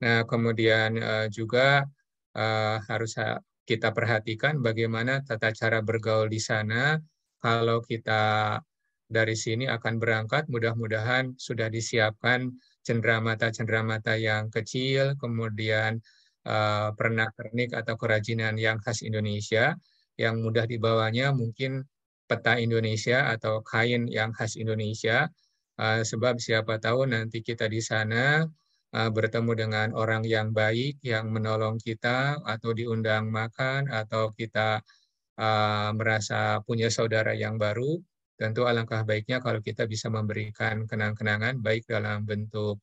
Nah, kemudian juga harus kita perhatikan bagaimana tata cara bergaul di sana. Kalau kita dari sini akan berangkat, mudah-mudahan sudah disiapkan cenderamata-cenderamata yang kecil, kemudian pernak-pernik atau kerajinan yang khas Indonesia, yang mudah dibawanya mungkin peta Indonesia atau kain yang khas Indonesia, sebab siapa tahu nanti kita di sana bertemu dengan orang yang baik, yang menolong kita, atau diundang makan, atau kita merasa punya saudara yang baru, tentu alangkah baiknya kalau kita bisa memberikan kenang-kenangan, baik dalam bentuk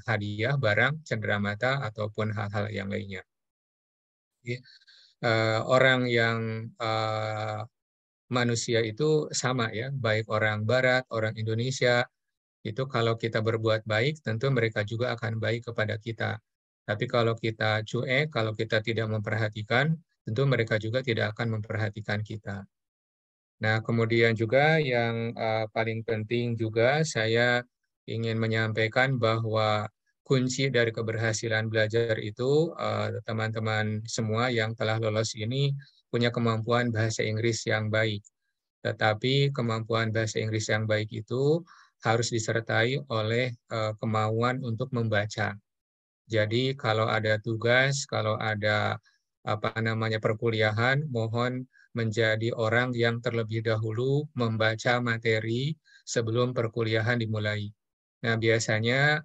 hadiah, barang, cenderamata, ataupun hal-hal yang lainnya. Orang yang manusia itu sama ya, baik orang Barat, orang Indonesia, itu kalau kita berbuat baik, tentu mereka juga akan baik kepada kita. Tapi kalau kita cuek, kalau kita tidak memperhatikan, tentu mereka juga tidak akan memperhatikan kita. Nah, kemudian juga yang paling penting juga saya ingin menyampaikan bahwa kunci dari keberhasilan belajar itu teman-teman semua yang telah lolos ini punya kemampuan bahasa Inggris yang baik. Tetapi kemampuan bahasa Inggris yang baik itu harus disertai oleh kemauan untuk membaca. Jadi kalau ada tugas, kalau ada perkuliahan, mohon menjadi orang yang terlebih dahulu membaca materi sebelum perkuliahan dimulai. Nah, biasanya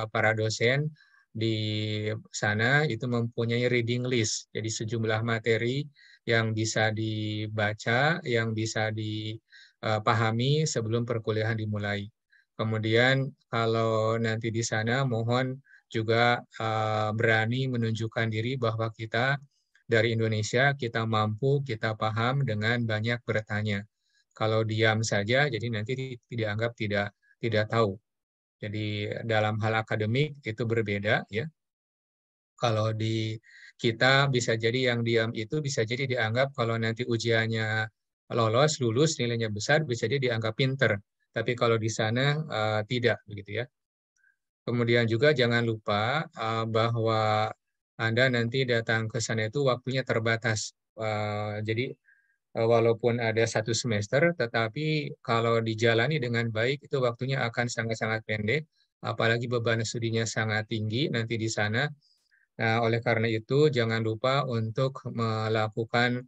para dosen di sana itu mempunyai reading list, jadi sejumlah materi yang bisa dibaca, yang bisa dipahami sebelum perkuliahan dimulai. Kemudian kalau nanti di sana mohon juga berani menunjukkan diri bahwa kita dari Indonesia, kita mampu, kita paham dengan banyak bertanya. Kalau diam saja, jadi nanti dianggap tidak tahu. Jadi dalam hal akademik itu berbeda ya. Kalau di kita bisa jadi yang diam itu bisa jadi dianggap kalau nanti ujiannya lulus, nilainya besar, bisa jadi dianggap pinter. Tapi kalau di sana tidak, begitu ya. Kemudian juga jangan lupa bahwa Anda nanti datang ke sana itu waktunya terbatas. Jadi walaupun ada 1 semester, tetapi kalau dijalani dengan baik itu waktunya akan sangat-sangat pendek, apalagi beban studinya sangat tinggi nanti di sana. Nah, oleh karena itu jangan lupa untuk melakukan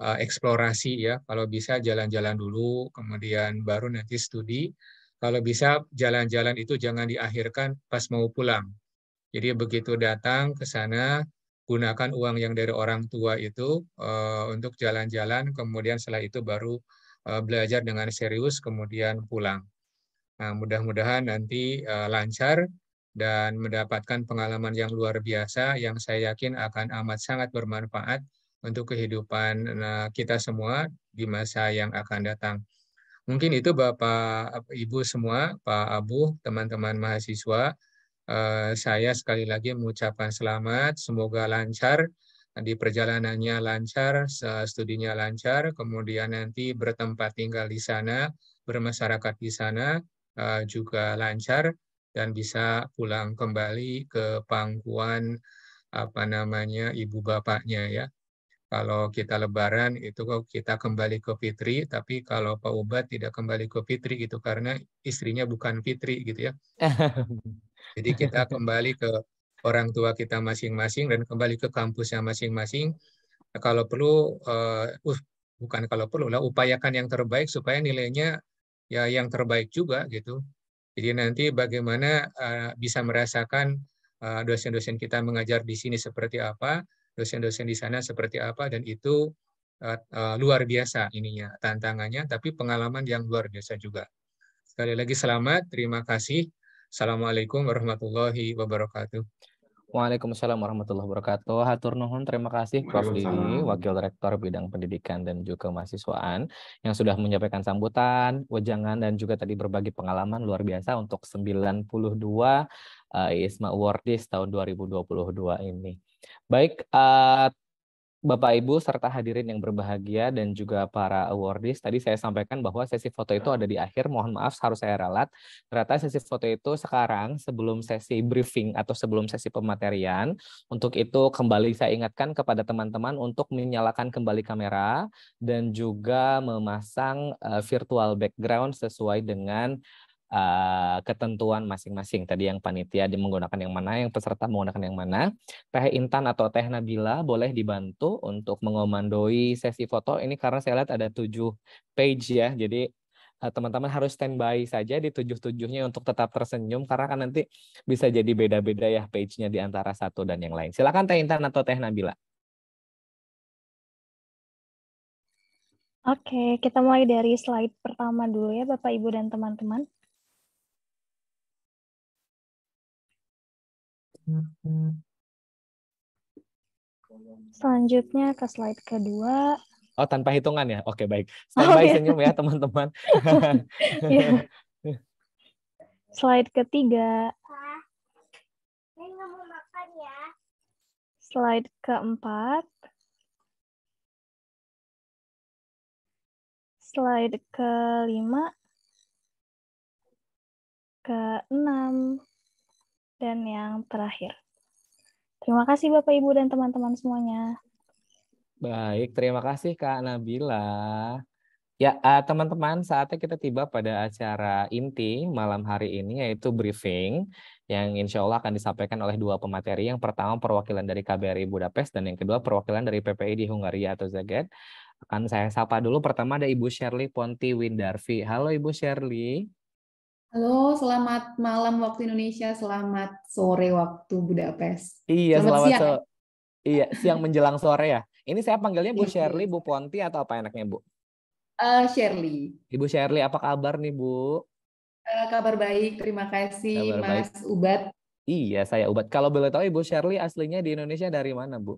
eksplorasi ya. Kalau bisa jalan-jalan dulu, kemudian baru nanti studi. Kalau bisa jalan-jalan itu jangan diakhirkan pas mau pulang. Jadi begitu datang ke sana, gunakan uang yang dari orang tua itu untuk jalan-jalan, kemudian setelah itu baru belajar dengan serius, kemudian pulang. Nah, mudah-mudahan nanti lancar dan mendapatkan pengalaman yang luar biasa yang saya yakin akan amat sangat bermanfaat untuk kehidupan kita semua di masa yang akan datang. Mungkin itu Bapak, Ibu semua, Pak Abu, teman-teman mahasiswa, saya sekali lagi mengucapkan selamat, semoga lancar, di perjalanannya lancar, studinya lancar, kemudian nanti bertempat tinggal di sana, bermasyarakat di sana juga lancar, dan bisa pulang kembali ke pangkuan ibu bapaknya ya. Kalau kita lebaran itu kok kita kembali ke Fitri, tapi kalau Pak Ubat tidak kembali ke Fitri gitu karena istrinya bukan Fitri gitu ya. Jadi kita kembali ke orang tua kita masing-masing dan kembali ke kampusnya masing-masing. Nah, kalau perlu, bukan kalau perlu lah, upayakan yang terbaik supaya nilainya ya yang terbaik juga gitu. Jadi nanti bagaimana bisa merasakan dosen-dosen kita mengajar di sini seperti apa, dosen-dosen di sana seperti apa, dan itu luar biasa ininya tantangannya, tapi pengalaman yang luar biasa juga. Sekali lagi selamat, terima kasih. Assalamualaikum warahmatullahi wabarakatuh. Waalaikumsalam warahmatullahi wabarakatuh. Hatur nuhun, terima kasih Prof. Didi, Wakil Rektor Bidang Pendidikan dan juga Mahasiswaan yang sudah menyampaikan sambutan, wejangan, dan juga tadi berbagi pengalaman luar biasa untuk 92 ISMA Awardees tahun 2022 ini. Baik, Bapak Ibu serta hadirin yang berbahagia dan juga para awardees, tadi saya sampaikan bahwa sesi foto itu ada di akhir, mohon maaf harus saya ralat. Ternyata sesi foto itu sekarang sebelum sesi briefing atau sebelum sesi pematerian. Untuk itu kembali saya ingatkan kepada teman-teman untuk menyalakan kembali kamera dan juga memasang virtual background sesuai dengan ketentuan masing-masing. Tadi yang panitia menggunakan yang mana, yang peserta menggunakan yang mana. Teh Intan atau Teh Nabila boleh dibantu untuk mengomandoi sesi foto ini karena saya lihat ada 7 page ya. Jadi teman-teman harus standby saja di 7-7-nya untuk tetap tersenyum karena kan nanti bisa jadi beda-beda ya page-nya di antara satu dan yang lain. Silakan Teh Intan atau Teh Nabila. Oke, kita mulai dari slide pertama dulu ya Bapak, Ibu, dan teman-teman. Selanjutnya ke slide kedua. Oh, tanpa hitungan ya? Oke, baik. Standby senyum ya, teman-teman. Ya. Slide ketiga. Slide keempat. Slide kelima. Keenam. Dan yang terakhir. Terima kasih Bapak, Ibu, dan teman-teman semuanya. Baik, terima kasih Kak Nabila. Ya, teman-teman, saatnya kita tiba pada acara inti malam hari ini, yaitu briefing, yang insya Allah akan disampaikan oleh 2 pemateri. Yang pertama perwakilan dari KBRI Budapest, dan yang kedua perwakilan dari PPI di Hungaria atau Zagreb. Akan saya sapa dulu, pertama ada Ibu Shirley Ponti Windarfi. Halo Ibu Shirley. Halo, selamat malam waktu Indonesia, selamat sore waktu Budapest. Iya, selamat siang. Iya, siang menjelang sore ya. Ini saya panggilnya Bu Shirley, Bu Ponti, atau apa enaknya Bu? Shirley. Ibu Shirley, apa kabar nih Bu? Kabar baik, terima kasih Kabar Mas baik. Ubat. Iya, saya Ubat. Kalau boleh tahu Ibu Shirley aslinya di Indonesia dari mana Bu?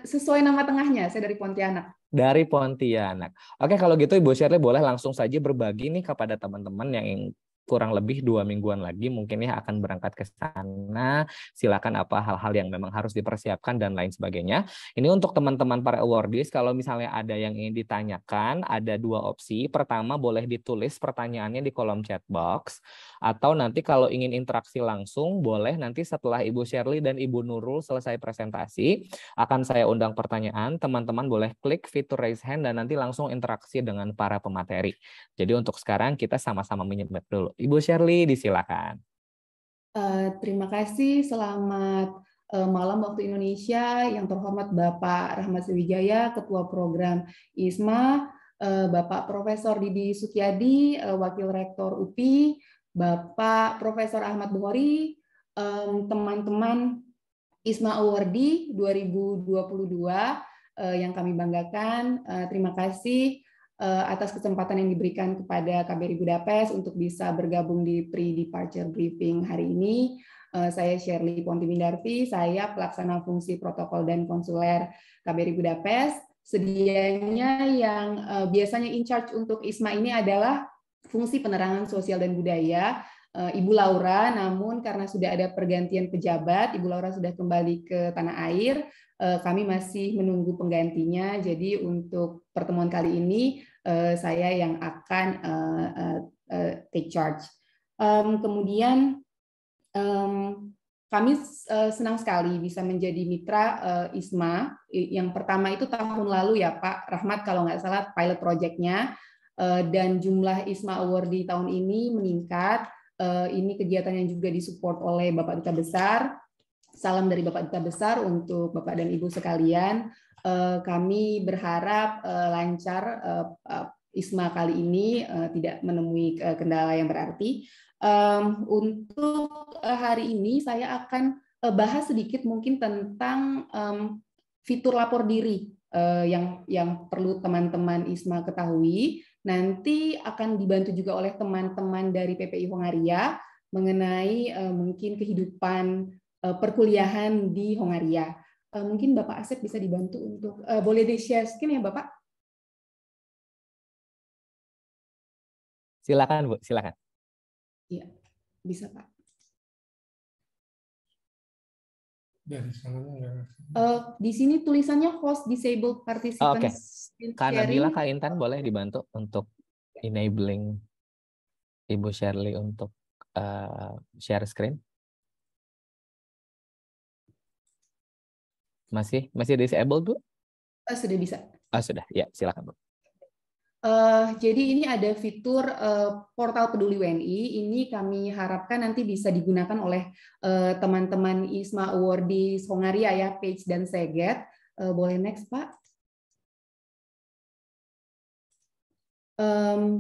Sesuai nama tengahnya, saya dari Pontianak. Dari Pontianak. Oke, kalau gitu Ibu Shirley boleh langsung saja berbagi nih kepada teman-teman yang kurang lebih 2 mingguan lagi mungkin ya akan berangkat ke sana. Silakan apa hal-hal yang memang harus dipersiapkan dan lain sebagainya. Ini untuk teman-teman para awardees, kalau misalnya ada yang ingin ditanyakan, ada 2 opsi. Pertama, boleh ditulis pertanyaannya di kolom chat box, atau nanti kalau ingin interaksi langsung, boleh nanti setelah Ibu Shirley dan Ibu Nurul selesai presentasi, akan saya undang pertanyaan, teman-teman boleh klik fitur raise hand dan nanti langsung interaksi dengan para pemateri. Jadi untuk sekarang kita sama-sama menyimak dulu. Ibu Shirley, disilakan. Terima kasih, selamat malam waktu Indonesia. Yang terhormat Bapak Rahmat Sriwijaya, Ketua Program ISMA, Bapak Profesor Didi Sukyadi, Wakil Rektor UPI, Bapak Profesor Ahmad Bukhari, teman-teman ISMA Awardee 2022 yang kami banggakan. Terima kasih atas kesempatan yang diberikan kepada KBRI Budapest untuk bisa bergabung di pre-departure briefing hari ini. Saya Shirley Ponti Windarfi, saya pelaksana fungsi protokol dan konsuler KBRI Budapest. Sedianya yang biasanya in charge untuk ISMA ini adalah fungsi penerangan sosial dan budaya, Ibu Laura, namun karena sudah ada pergantian pejabat, Ibu Laura sudah kembali ke tanah air, kami masih menunggu penggantinya. Jadi untuk pertemuan kali ini saya yang akan take charge. Kemudian kami senang sekali bisa menjadi mitra ISMA. Yang pertama itu tahun lalu ya Pak Rahmat, kalau nggak salah pilot project-nya, dan jumlah ISMA Award di tahun ini meningkat. Ini kegiatan yang juga disupport oleh Bapak Duta Besar. Salam dari Bapak Duta Besar untuk Bapak dan Ibu sekalian. Kami berharap lancar ISMA kali ini, tidak menemui kendala yang berarti. Untuk hari ini saya akan bahas sedikit mungkin tentang fitur lapor diri yang perlu teman-teman ISMA ketahui. Nanti akan dibantu juga oleh teman-teman dari PPI Hongaria mengenai mungkin kehidupan perkuliahan di Hongaria. Mungkin Bapak Asep bisa dibantu untuk boleh di-share screen ya Bapak? Silakan Bu, silakan. Iya, bisa Pak. Di sini tulisannya host disabled participants. Kak Nabila, Kak Intan boleh dibantu untuk enabling Ibu Shirley untuk share screen? Masih disabled, Bu? Sudah bisa. Sudah, ya silakan Bu. Jadi ini ada fitur portal Peduli WNI. Ini kami harapkan nanti bisa digunakan oleh teman-teman ISMA Awardees Hongaria ya, Page dan Seget. Boleh next Pak.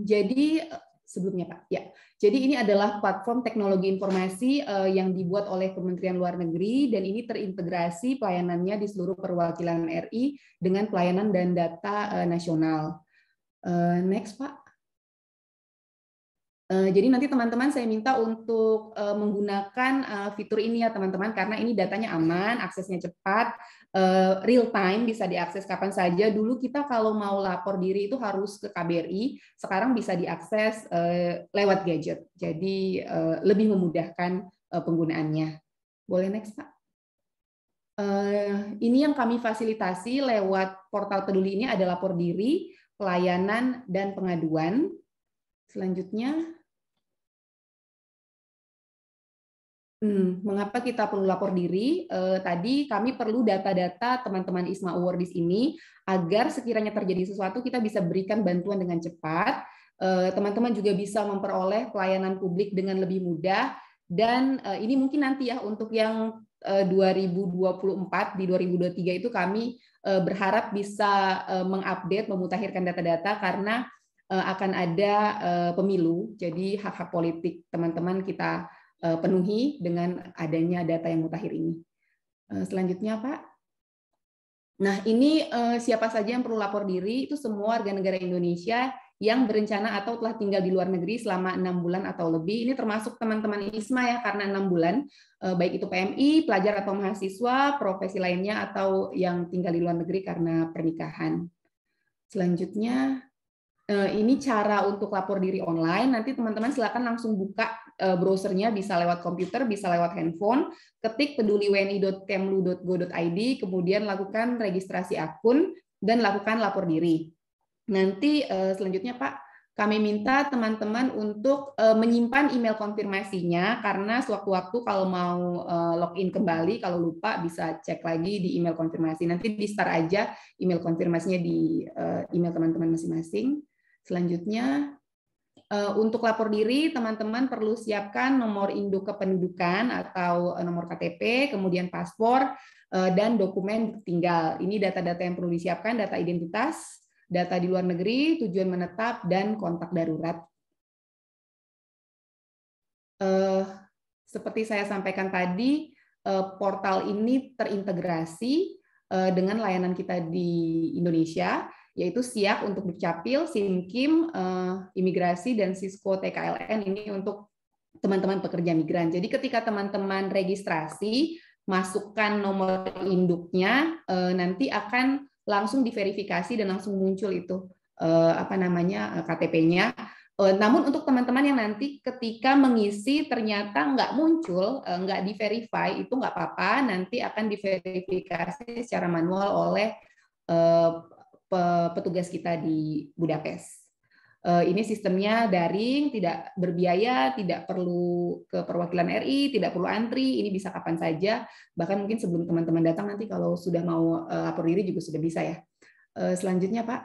Jadi sebelumnya Pak, ya. Jadi ini adalah platform teknologi informasi yang dibuat oleh Kementerian Luar Negeri dan ini terintegrasi pelayanannya di seluruh perwakilan RI dengan pelayanan dan data nasional. Next Pak. Jadi nanti teman-teman saya minta untuk menggunakan fitur ini ya teman-teman, karena ini datanya aman, aksesnya cepat, real time, bisa diakses kapan saja. Dulu kita kalau mau lapor diri itu harus ke KBRI, sekarang bisa diakses lewat gadget. Jadi lebih memudahkan penggunaannya. Boleh next Pak. Ini yang kami fasilitasi lewat portal Peduli ini ada lapor diri, pelayanan, dan pengaduan. Selanjutnya, mengapa kita perlu lapor diri? Tadi kami perlu data-data teman-teman ISMA Awardees ini agar sekiranya terjadi sesuatu kita bisa berikan bantuan dengan cepat. Teman-teman juga bisa memperoleh pelayanan publik dengan lebih mudah. Dan ini mungkin nanti ya untuk yang 2024 di 2023 itu kami berharap bisa mengupdate, memutakhirkan data-data karena akan ada pemilu. Jadi hak-hak politik teman-teman kita penuhi dengan adanya data yang mutakhir ini. Selanjutnya Pak. Nah ini siapa saja yang perlu lapor diri, itu semua warga negara Indonesia yang berencana atau telah tinggal di luar negeri selama 6 bulan atau lebih. Ini termasuk teman-teman ISMA ya, karena 6 bulan, baik itu PMI, pelajar atau mahasiswa, profesi lainnya, atau yang tinggal di luar negeri karena pernikahan. Selanjutnya, ini cara untuk lapor diri online. Nanti teman-teman silakan langsung buka browsernya, bisa lewat komputer, bisa lewat handphone, ketik peduliwni.kemlu.go.id, kemudian lakukan registrasi akun, dan lakukan lapor diri. Nanti selanjutnya Pak, kami minta teman-teman untuk menyimpan email konfirmasinya, karena sewaktu-waktu kalau mau login kembali, kalau lupa bisa cek lagi di email konfirmasi. Nanti di-start aja email konfirmasinya di email teman-teman masing-masing. Selanjutnya, untuk lapor diri, teman-teman perlu siapkan nomor induk kependudukan atau nomor KTP, kemudian paspor, dan dokumen tinggal. Ini data-data yang perlu disiapkan, data identitas, data di luar negeri, tujuan menetap, dan kontak darurat. Seperti saya sampaikan tadi, portal ini terintegrasi dengan layanan kita di Indonesia, yaitu SIAK untuk Dukcapil, SIMKIM, Imigrasi, dan Sisko TKLN ini untuk teman-teman pekerja migran. Jadi ketika teman-teman registrasi, masukkan nomor induknya, nanti akan langsung diverifikasi dan langsung muncul itu KTP-nya. Namun untuk teman-teman yang nanti ketika mengisi ternyata nggak muncul, nggak di-verify, itu nggak apa-apa, nanti akan diverifikasi secara manual oleh petugas kita di Budapest. Ini sistemnya daring, tidak berbiaya, tidak perlu ke perwakilan RI, tidak perlu antri, ini bisa kapan saja, bahkan mungkin sebelum teman-teman datang nanti kalau sudah mau lapor diri juga sudah bisa ya. Selanjutnya Pak.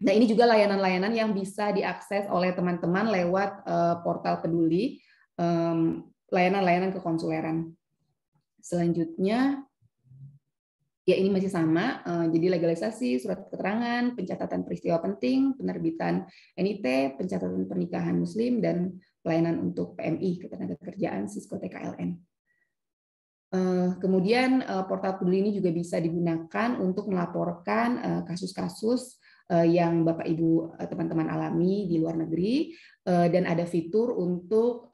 Nah ini juga layanan-layanan yang bisa diakses oleh teman-teman lewat portal peduli, layanan-layanan kekonsuleran. Selanjutnya, ya ini masih sama, jadi legalisasi, surat keterangan, pencatatan peristiwa penting, penerbitan NIT, pencatatan pernikahan muslim, dan pelayanan untuk PMI, ketenagakerjaan, Sisko TKLN. Kemudian portal peduli ini juga bisa digunakan untuk melaporkan kasus-kasus yang Bapak Ibu teman-teman alami di luar negeri, dan ada fitur untuk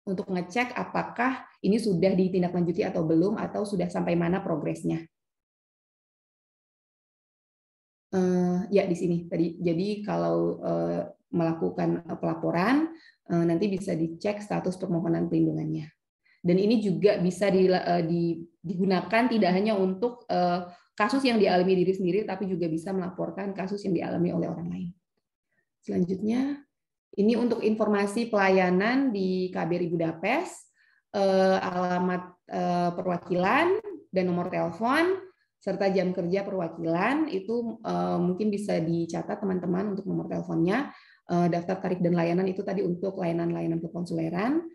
ngecek apakah ini sudah ditindaklanjuti atau belum, atau sudah sampai mana progresnya. Ya di sini tadi. Jadi kalau melakukan pelaporan, nanti bisa dicek status permohonan perlindungannya. Dan ini juga bisa digunakan tidak hanya untuk kasus yang dialami diri sendiri, tapi juga bisa melaporkan kasus yang dialami oleh orang lain. Selanjutnya, ini untuk informasi pelayanan di KBRI Budapest, alamat perwakilan dan nomor telepon, serta jam kerja perwakilan, itu mungkin bisa dicatat teman-teman untuk nomor teleponnya. Daftar tarif dan layanan itu tadi untuk layanan-layanan kekonsuleran.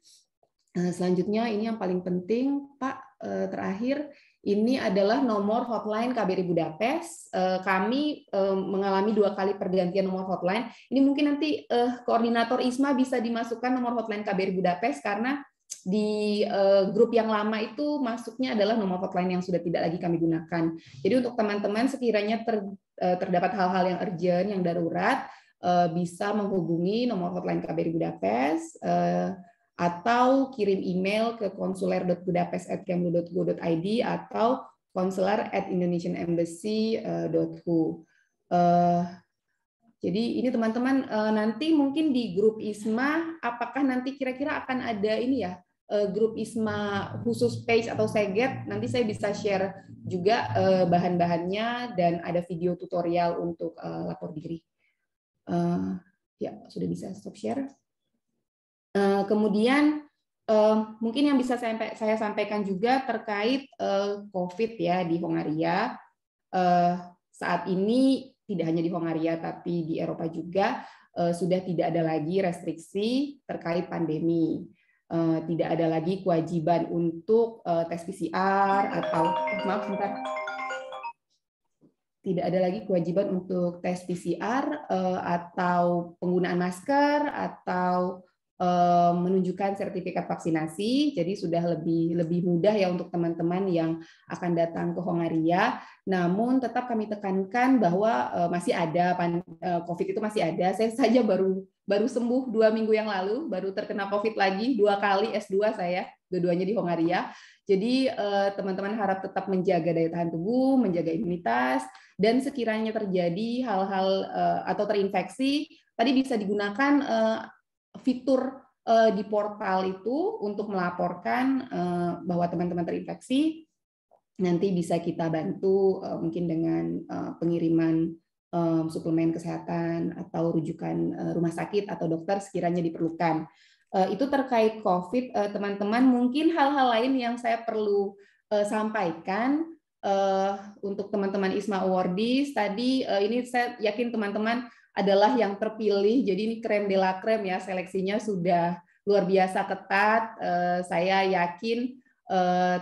Selanjutnya ini yang paling penting Pak, terakhir, ini adalah nomor hotline KBRI Budapest. Kami mengalami 2 kali pergantian nomor hotline. Ini mungkin nanti koordinator ISMA bisa dimasukkan nomor hotline KBRI Budapest, karena di grup yang lama itu masuknya adalah nomor hotline yang sudah tidak lagi kami gunakan. Jadi untuk teman-teman sekiranya terdapat hal-hal yang urgent, yang darurat, bisa menghubungi nomor hotline KBRI Budapest, atau kirim email ke konsuler.budapest@kemlu.go.id atau konsuler@indonesianembassy.hu. Jadi ini teman-teman, nanti mungkin di grup ISMA, apakah nanti kira-kira akan ada ini ya, grup ISMA khusus page atau Seget, nanti saya bisa share juga bahan-bahannya dan ada video tutorial untuk lapor diri. Ya, sudah bisa stop share. Kemudian mungkin yang bisa saya sampaikan juga terkait COVID ya di Hongaria. Saat ini tidak hanya di Hongaria tapi di Eropa juga sudah tidak ada lagi restriksi terkait pandemi. Tidak ada lagi kewajiban untuk tes PCR atau maaf sebentar. Tidak ada lagi kewajiban untuk tes PCR atau penggunaan masker atau menunjukkan sertifikat vaksinasi, jadi sudah lebih mudah ya untuk teman-teman yang akan datang ke Hongaria. Namun tetap kami tekankan bahwa masih ada COVID itu masih ada. Saya saja baru sembuh 2 minggu yang lalu, baru terkena COVID lagi 2 kali S2 saya, dua-duanya di Hongaria. Jadi teman-teman harap tetap menjaga daya tahan tubuh, menjaga imunitas, dan sekiranya terjadi hal-hal atau terinfeksi, tadi bisa digunakan fitur di portal itu untuk melaporkan bahwa teman-teman terinfeksi. Nanti bisa kita bantu mungkin dengan pengiriman suplemen kesehatan atau rujukan rumah sakit atau dokter sekiranya diperlukan. Itu terkait COVID, teman-teman. Mungkin hal-hal lain yang saya perlu sampaikan untuk teman-teman ISMA Awardees tadi, ini saya yakin teman-teman adalah yang terpilih, jadi ini crème de la crème ya, seleksinya sudah luar biasa ketat. Saya yakin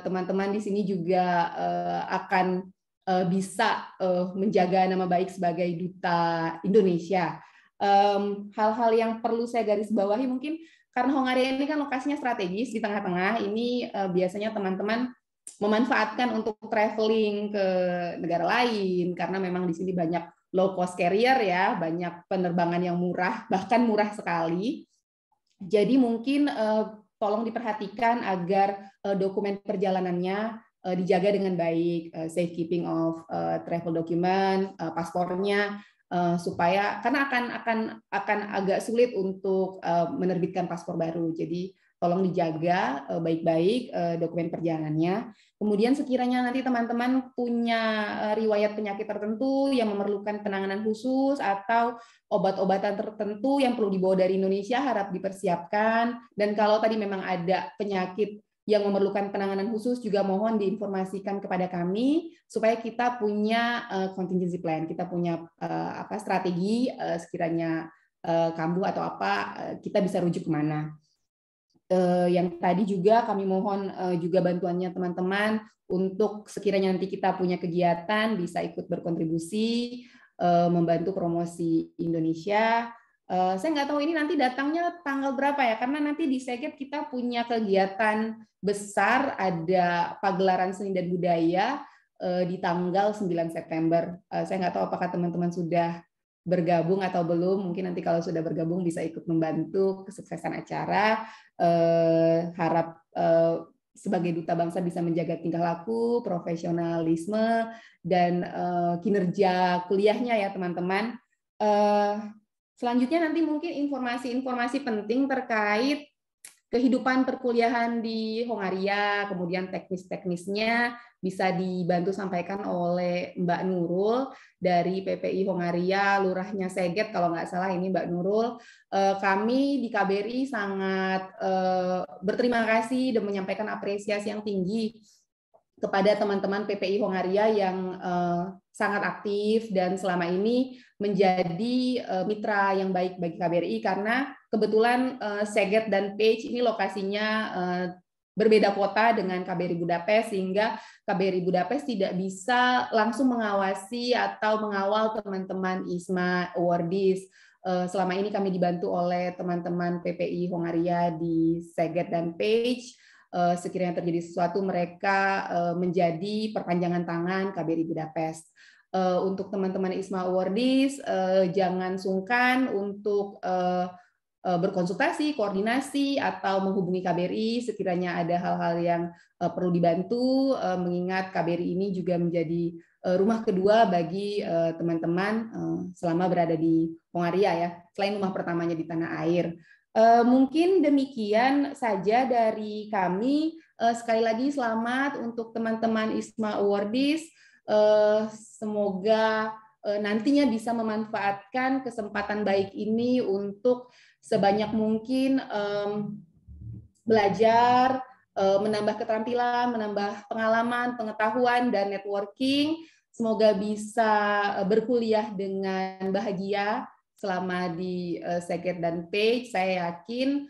teman-teman di sini juga akan bisa menjaga nama baik sebagai duta Indonesia. Hal-hal yang perlu saya garis bawahi mungkin karena Hongaria ini kan lokasinya strategis di tengah-tengah, ini biasanya teman-teman memanfaatkan untuk traveling ke negara lain karena memang di sini banyak low cost carrier ya, banyak penerbangan yang murah, bahkan murah sekali. Jadi mungkin tolong diperhatikan agar dokumen perjalanannya dijaga dengan baik, safekeeping of travel document, paspornya, supaya karena akan agak sulit untuk menerbitkan paspor baru. Jadi tolong dijaga baik-baik dokumen perjalanannya. Kemudian sekiranya nanti teman-teman punya riwayat penyakit tertentu yang memerlukan penanganan khusus atau obat-obatan tertentu yang perlu dibawa dari Indonesia, harap dipersiapkan. Dan kalau tadi memang ada penyakit yang memerlukan penanganan khusus, juga mohon diinformasikan kepada kami supaya kita punya contingency plan, kita punya strategi sekiranya kambuh atau apa, kita bisa rujuk kemana. Yang tadi juga kami mohon juga bantuannya teman-teman untuk sekiranya nanti kita punya kegiatan bisa ikut berkontribusi membantu promosi Indonesia. Saya nggak tahu ini nanti datangnya tanggal berapa ya, karena nanti di Szeged kita punya kegiatan besar, ada pagelaran seni dan budaya di tanggal 9 September. Saya nggak tahu apakah teman-teman sudah bergabung atau belum. Mungkin nanti kalau sudah bergabung bisa ikut membantu kesuksesan acara. Harap sebagai duta bangsa bisa menjaga tingkah laku, profesionalisme, dan kinerja kuliahnya ya teman-teman. Selanjutnya nanti mungkin informasi-informasi penting terkait kehidupan perkuliahan di Hongaria, kemudian teknis-teknisnya bisa dibantu sampaikan oleh Mbak Nurul dari PPI Hongaria, Lurahnya Szeged kalau nggak salah ini Mbak Nurul. Kami di KBRI sangat berterima kasih dan menyampaikan apresiasi yang tinggi kepada teman-teman PPI Hongaria yang sangat aktif dan selama ini menjadi mitra yang baik bagi KBRI, karena kebetulan Szeged dan Pécs ini lokasinya berbeda kota dengan KBRI Budapest, sehingga KBRI Budapest tidak bisa langsung mengawasi atau mengawal teman-teman ISMA Awardees. Selama ini kami dibantu oleh teman-teman PPI Hongaria di Szeged dan Pécs. Sekiranya terjadi sesuatu, mereka menjadi perpanjangan tangan KBRI Budapest. Untuk teman-teman ISMA Awardees, jangan sungkan untuk berkonsultasi, koordinasi, atau menghubungi KBRI sekiranya ada hal-hal yang perlu dibantu, mengingat KBRI ini juga menjadi rumah kedua bagi teman-teman selama berada di Hongaria ya, selain rumah pertamanya di tanah air. Mungkin demikian saja dari kami. Sekali lagi selamat untuk teman-teman ISMA Awardees. Semoga nantinya bisa memanfaatkan kesempatan baik ini untuk sebanyak mungkin belajar, menambah keterampilan, menambah pengalaman, pengetahuan, dan networking. Semoga bisa berkuliah dengan bahagia selama di Szeged dan Pécs. Saya yakin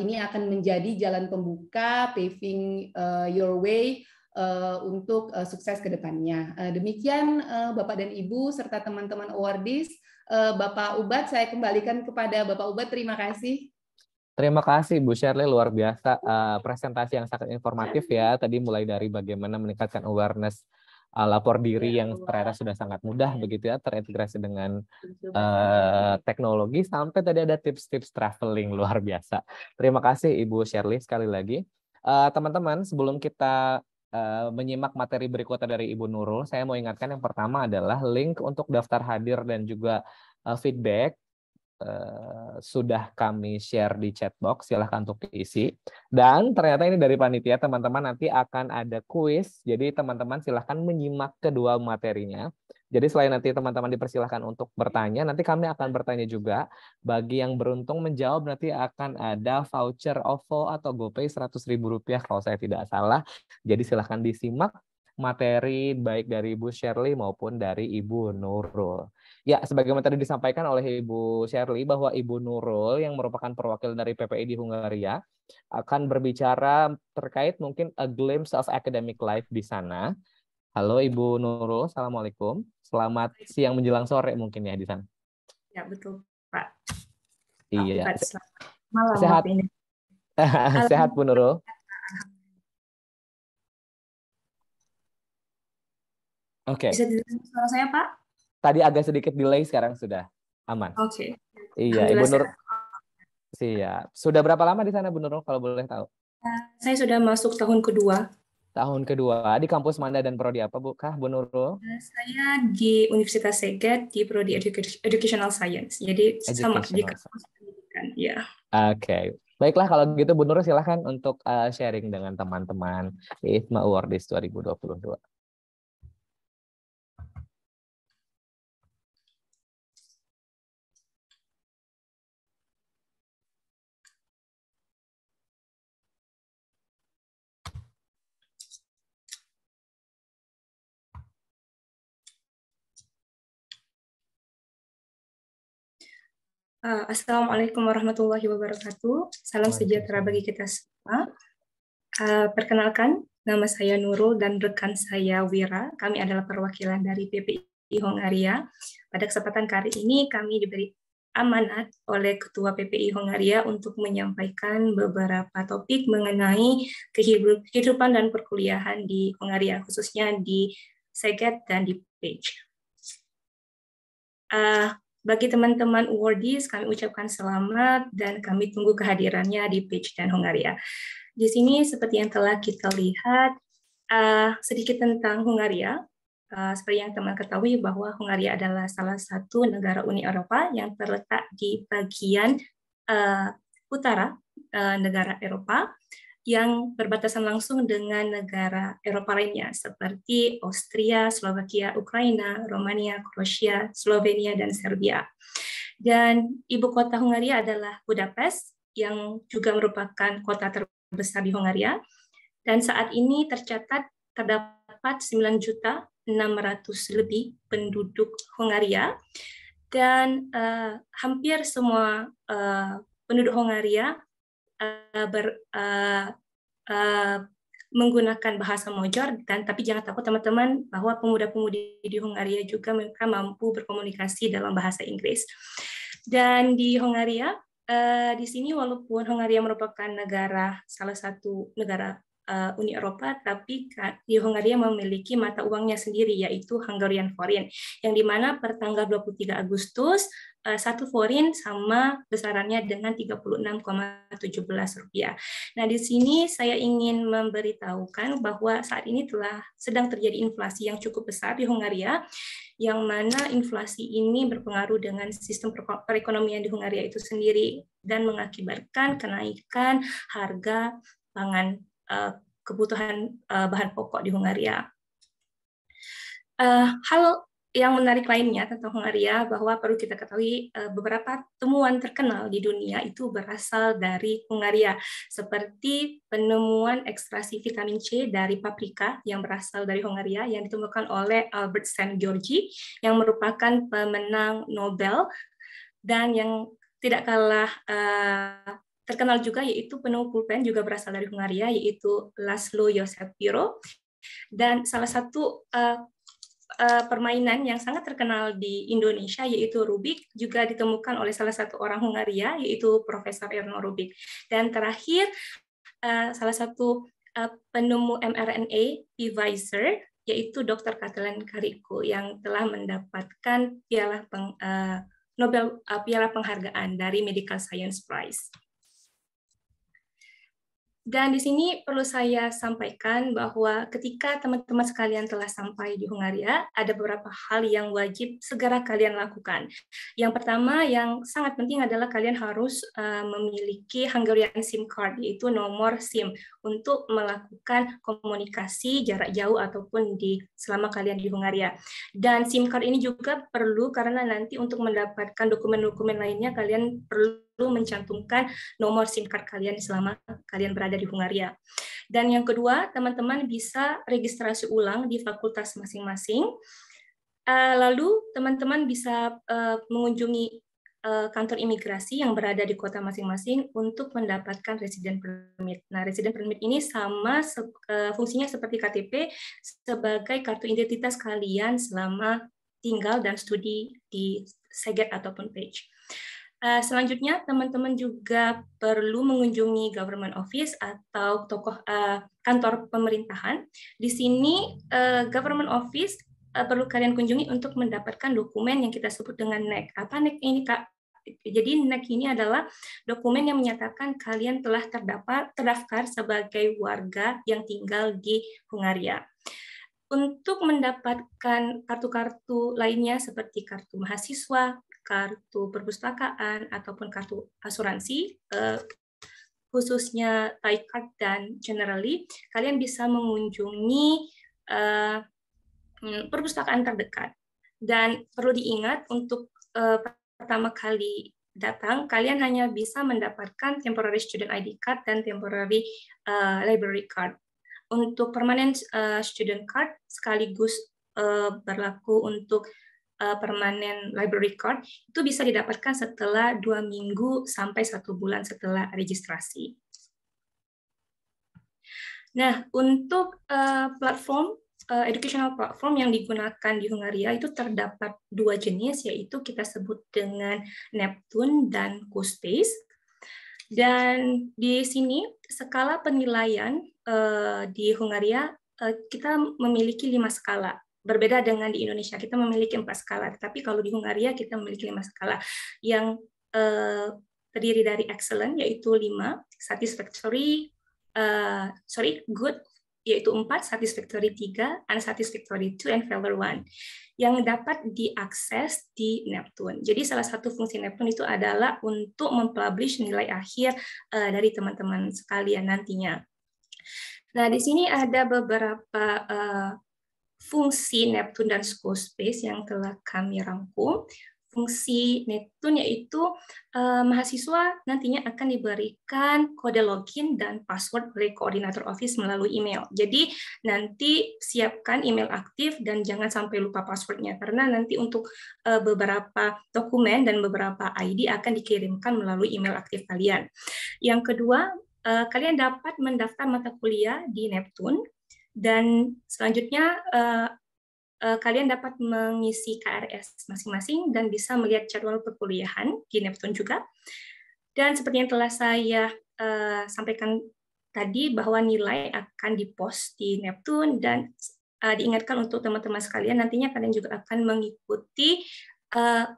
ini akan menjadi jalan pembuka, paving your way untuk sukses ke depannya. Demikian Bapak dan Ibu serta teman-teman awardees. Bapak Ubat, saya kembalikan kepada Bapak Ubat. Terima kasih. Terima kasih Bu Shirley, luar biasa presentasi yang sangat informatif ya. Tadi mulai dari bagaimana meningkatkan awareness lapor diri yang ternyata sudah sangat mudah begitu ya, terintegrasi dengan teknologi, sampai tadi ada tips-tips traveling luar biasa. Terima kasih Ibu Shirley sekali lagi. Teman-teman, sebelum kita menyimak materi berikutnya dari Ibu Nurul, saya mau ingatkan yang pertama adalah link untuk daftar hadir dan juga feedback sudah kami share di chat box, silahkan untuk diisi. Dan ternyata ini dari panitia, teman-teman nanti akan ada kuis, jadi teman-teman silahkan menyimak kedua materinya. Jadi selain nanti teman-teman dipersilahkan untuk bertanya, nanti kami akan bertanya juga. Bagi yang beruntung menjawab nanti akan ada voucher OVO atau GoPay Rp100.000 kalau saya tidak salah. Jadi silahkan disimak materi baik dari Ibu Shirley maupun dari Ibu Nurul. Ya, sebagaimana tadi disampaikan oleh Ibu Shirley bahwa Ibu Nurul yang merupakan perwakilan dari PPI di Hungaria akan berbicara terkait mungkin a glimpse of academic life di sana. Halo Ibu Nurul, Assalamualaikum. Selamat siang menjelang sore mungkin ya di sana. Ya, betul, Pak. Iya. Malam sehat. Sehat Bu Nurul. Oke. Bisa dengar suara saya, Pak? Tadi agak sedikit delay, sekarang sudah aman. Oke. Iya, Ibu Nurul. Siap. Sudah berapa lama di sana Bu Nurul kalau boleh tahu? Saya sudah masuk tahun kedua. Tahun kedua. Di kampus mana dan prodi apa Bu Nurul? Saya di Universitas Szeged di prodi Educational Science. Jadi sama di kampus pendidikan, ya. Oke. Baiklah kalau gitu Bu Nur silahkan untuk sharing dengan teman-teman ISMA Awardees 2022. Assalamualaikum warahmatullahi wabarakatuh. Salam sejahtera bagi kita semua. Perkenalkan, nama saya Nurul dan rekan saya Wira. Kami adalah perwakilan dari PPI Hongaria. Pada kesempatan kali ini kami diberi amanat oleh Ketua PPI Hongaria untuk menyampaikan beberapa topik mengenai kehidupan dan perkuliahan di Hongaria, khususnya di Szeged dan di Pécs. Bagi teman-teman awardees, kami ucapkan selamat dan kami tunggu kehadirannya di Pécs dan Hongaria. Di sini seperti yang telah kita lihat, sedikit tentang Hongaria. Seperti yang teman ketahui bahwa Hongaria adalah salah satu negara Uni Eropa yang terletak di bagian utara negara Eropa, yang berbatasan langsung dengan negara Eropa lainnya seperti Austria, Slovakia, Ukraina, Romania, Kroasia, Slovenia, dan Serbia. Dan ibu kota Hongaria adalah Budapest, yang juga merupakan kota terbesar di Hongaria. Dan saat ini terdapat 9.600.000 lebih penduduk Hongaria, dan hampir semua penduduk Hongaria menggunakan bahasa Mojor, dan tapi jangan takut teman-teman bahwa pemuda-pemudi di Hongaria juga mereka mampu berkomunikasi dalam bahasa Inggris. Dan di Hongaria, di sini walaupun Hongaria merupakan salah satu negara Uni Eropa, tapi di Hongaria memiliki mata uangnya sendiri, yaitu Hungarian Forint, yang dimana per tanggal 23 Agustus 1 forint sama besarannya dengan 36,17 rupiah. Nah, di sini saya ingin memberitahukan bahwa saat ini sedang terjadi inflasi yang cukup besar di Hongaria, yang mana inflasi ini berpengaruh dengan sistem perekonomian di Hongaria itu sendiri dan mengakibatkan kenaikan harga pangan, kebutuhan bahan pokok di Hongaria. Hal yang menarik lainnya tentang Hongaria bahwa perlu kita ketahui beberapa temuan terkenal di dunia itu berasal dari Hongaria, seperti penemuan ekstraksi vitamin C dari paprika yang berasal dari Hongaria yang ditemukan oleh Albert Szent-Györgyi yang merupakan pemenang Nobel, dan yang tidak kalah terkenal juga yaitu penemu pulpen juga berasal dari Hongaria, yaitu Laszlo Joseph Biro. Dan salah satu permainan yang sangat terkenal di Indonesia yaitu Rubik juga ditemukan oleh salah satu orang Hongaria, yaitu Profesor Erno Rubik. Dan terakhir salah satu penemu mRNA Pfizer yaitu Dr. Katalin Karikó yang telah mendapatkan piala penghargaan dari Medical Science Prize. Dan di sini perlu saya sampaikan bahwa ketika teman-teman sekalian telah sampai di Hongaria, ada beberapa hal yang wajib segera kalian lakukan. Yang pertama yang sangat penting adalah kalian harus memiliki Hungarian SIM card, yaitu nomor SIM, untuk melakukan komunikasi jarak jauh ataupun selama kalian di Hongaria. Dan SIM card ini juga perlu karena nanti untuk mendapatkan dokumen-dokumen lainnya kalian perlu mencantumkan nomor SIM card kalian selama kalian berada di Hongaria. Dan yang kedua, teman-teman bisa registrasi ulang di fakultas masing-masing. Lalu teman-teman bisa mengunjungi kantor imigrasi yang berada di kota masing-masing untuk mendapatkan resident permit. Nah, resident permit ini sama fungsinya seperti KTP sebagai kartu identitas kalian selama tinggal dan studi di Szeged ataupun Pécs. Selanjutnya, teman-teman juga perlu mengunjungi government office atau kantor pemerintahan. Di sini, government office perlu kalian kunjungi untuk mendapatkan dokumen yang kita sebut dengan NEC. Apa NEC ini, Kak? Jadi NEC ini adalah dokumen yang menyatakan kalian telah terdaftar sebagai warga yang tinggal di Hongaria. Untuk mendapatkan kartu-kartu lainnya seperti kartu mahasiswa, kartu perpustakaan, ataupun kartu asuransi, khususnya Thai card dan generally, kalian bisa mengunjungi perpustakaan terdekat. Dan perlu diingat untuk pertama kali datang, kalian hanya bisa mendapatkan temporary student ID card dan temporary library card. Untuk permanent student card sekaligus berlaku untuk permanent library card itu bisa didapatkan setelah 2 minggu sampai 1 bulan setelah registrasi. Nah, untuk platform educational platform yang digunakan di Hungaria itu terdapat 2 jenis, yaitu kita sebut dengan Neptune dan CoSpace. Dan di sini skala penilaian di Hungaria kita memiliki 5 skala. Berbeda dengan di Indonesia, kita memiliki 4 skala. Tapi kalau di Hungaria kita memiliki 5 skala yang terdiri dari excellent yaitu 5, satisfactory, good yaitu 4, satisfactory 3, unsatisfactory 2, and failure 1 yang dapat diakses di Neptune. Jadi salah satu fungsi Neptune itu adalah untuk mempublish nilai akhir dari teman-teman sekalian nantinya. Nah, di sini ada beberapa fungsi Neptune dan CoSpace yang telah kami rangkum. Fungsi Neptune yaitu mahasiswa nantinya akan diberikan kode login dan password oleh koordinator Office melalui email. Jadi nanti siapkan email aktif dan jangan sampai lupa passwordnya, karena nanti untuk beberapa dokumen dan beberapa ID akan dikirimkan melalui email aktif kalian. Yang kedua, kalian dapat mendaftar mata kuliah di Neptune, dan selanjutnya kalian dapat mengisi KRS masing-masing dan bisa melihat jadwal perkuliahan di Neptune juga. Dan seperti yang telah saya sampaikan tadi, bahwa nilai akan dipost di Neptune, dan diingatkan untuk teman-teman sekalian, nantinya kalian juga akan mengikuti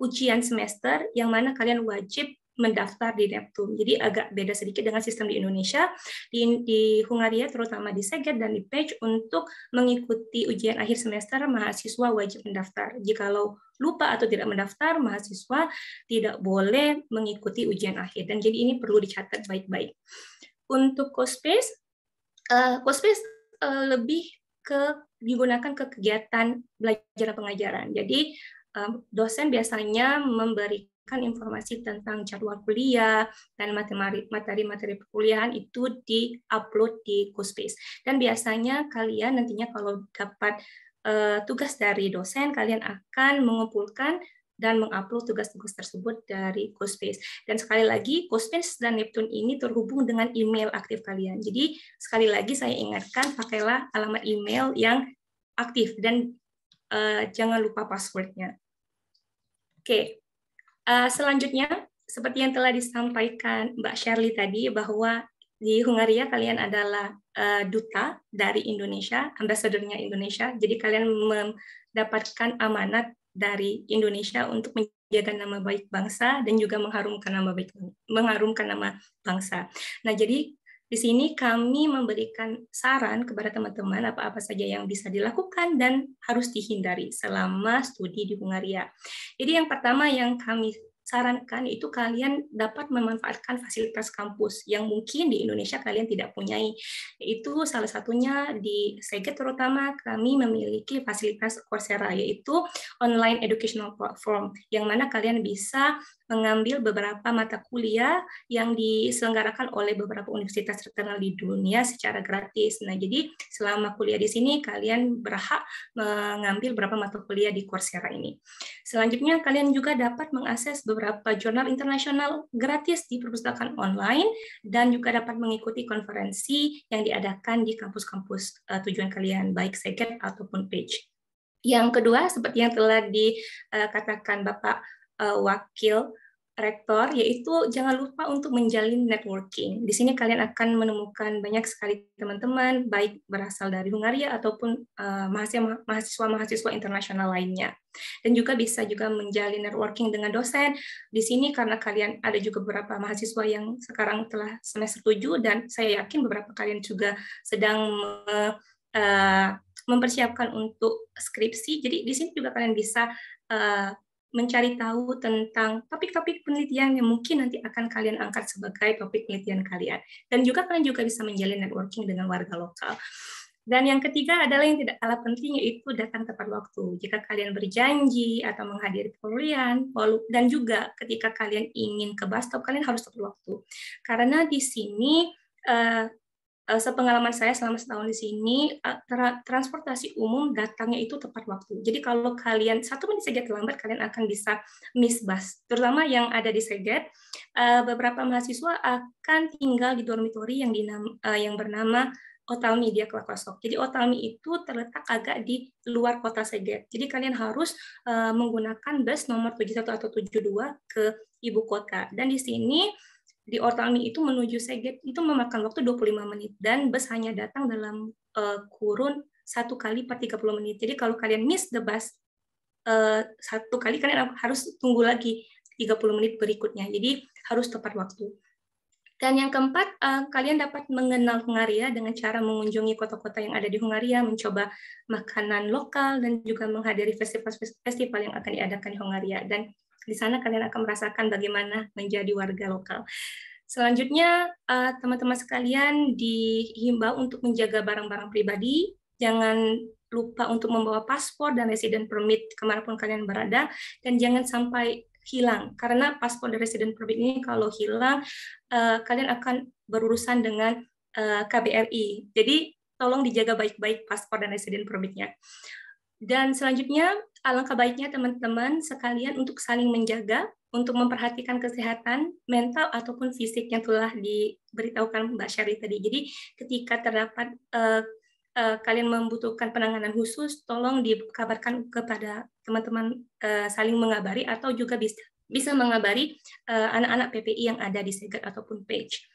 ujian semester yang mana kalian wajib mendaftar di Neptune. Jadi agak beda sedikit dengan sistem di Indonesia. Di Hungaria, terutama di Szeged dan di Pécs, untuk mengikuti ujian akhir semester, mahasiswa wajib mendaftar. Jikalau lupa atau tidak mendaftar, mahasiswa tidak boleh mengikuti ujian akhir. Dan jadi ini perlu dicatat baik-baik. Untuk CoSpace, lebih digunakan ke kegiatan belajar pengajaran. Jadi dosen biasanya memberikan informasi tentang jadwal kuliah dan materi-materi perkuliahan itu di-upload di CoSpace. Dan biasanya kalian nantinya kalau dapat tugas dari dosen, kalian akan mengumpulkan dan mengupload tugas-tugas tersebut dari CoSpace. Dan sekali lagi, CoSpace dan Neptune ini terhubung dengan email aktif kalian. Jadi sekali lagi saya ingatkan, pakailah alamat email yang aktif dan jangan lupa passwordnya. Oke. Selanjutnya, seperti yang telah disampaikan Mbak Shirley tadi, bahwa di Hungaria kalian adalah duta dari Indonesia, ambasadornya Indonesia. Jadi kalian mendapatkan amanat dari Indonesia untuk menjaga nama baik bangsa dan juga mengharumkan nama bangsa. Nah, jadi di sini kami memberikan saran kepada teman-teman apa-apa saja yang bisa dilakukan dan harus dihindari selama studi di Hungaria. Jadi yang pertama yang kami sarankan itu kalian dapat memanfaatkan fasilitas kampus yang mungkin di Indonesia kalian tidak punyai. Itu salah satunya di Szeged terutama kami memiliki fasilitas Coursera, yaitu online educational platform, yang mana kalian bisa mengambil beberapa mata kuliah yang diselenggarakan oleh beberapa universitas terkenal di dunia secara gratis. Nah, jadi selama kuliah di sini kalian berhak mengambil beberapa mata kuliah di Coursera ini. Selanjutnya kalian juga dapat mengakses beberapa jurnal internasional gratis di perpustakaan online dan juga dapat mengikuti konferensi yang diadakan di kampus-kampus tujuan kalian, baik Szeged ataupun Pécs. Yang kedua, seperti yang telah dikatakan Bapak Wakil Rektor, yaitu jangan lupa untuk menjalin networking. Di sini kalian akan menemukan banyak sekali teman-teman, baik berasal dari Hungaria ataupun mahasiswa-mahasiswa internasional lainnya. Dan juga bisa juga menjalin networking dengan dosen. Di sini karena kalian ada juga beberapa mahasiswa yang sekarang telah semester 7, dan saya yakin beberapa kalian juga sedang mempersiapkan untuk skripsi. Jadi di sini juga kalian bisa mencari tahu tentang topik-topik penelitian yang mungkin nanti akan kalian angkat sebagai topik penelitian kalian. Dan juga kalian juga bisa menjalin networking dengan warga lokal. Dan yang ketiga adalah yang tidak kalah penting, yaitu datang tepat waktu. Jika kalian berjanji atau menghadiri perkuliahan, dan juga ketika kalian ingin ke bus stop, kalian harus tepat waktu. Karena di sini sepengalaman saya selama setahun di sini, transportasi umum datangnya itu tepat waktu. Jadi kalau kalian 1 menit saja terlambat, kalian akan bisa miss bus. Terutama yang ada di Szeged, beberapa mahasiswa akan tinggal di dormitori yang bernama Otalmi Dia Klakosok. Jadi Otalmi itu terletak agak di luar kota Szeged. Jadi kalian harus menggunakan bus nomor 71 atau 72 ke ibu kota. Dan di sini di Otalmi itu menuju Szeged itu memakan waktu 25 menit dan bus hanya datang dalam kurun 1 kali per 30 menit. Jadi kalau kalian miss the bus 1 kali, kalian harus tunggu lagi 30 menit berikutnya. Jadi harus tepat waktu. Dan yang keempat, kalian dapat mengenal Hungaria dengan cara mengunjungi kota-kota yang ada di Hungaria, mencoba makanan lokal dan juga menghadiri festival yang akan diadakan di Hungaria. Dan di sana kalian akan merasakan bagaimana menjadi warga lokal. Selanjutnya, teman-teman sekalian dihimbau untuk menjaga barang-barang pribadi, jangan lupa untuk membawa paspor dan resident permit kemanapun kalian berada, dan jangan sampai hilang, karena paspor dan resident permit ini kalau hilang, kalian akan berurusan dengan KBRI. Jadi, tolong dijaga baik-baik paspor dan resident permitnya. Dan selanjutnya, alangkah baiknya teman-teman sekalian untuk saling menjaga, untuk memperhatikan kesehatan mental ataupun fisik yang telah diberitahukan Mbak Syari tadi. Jadi ketika terdapat kalian membutuhkan penanganan khusus, tolong dikabarkan kepada teman-teman, saling mengabari atau juga bisa mengabari anak-anak PPI yang ada di Szeged ataupun PAGE.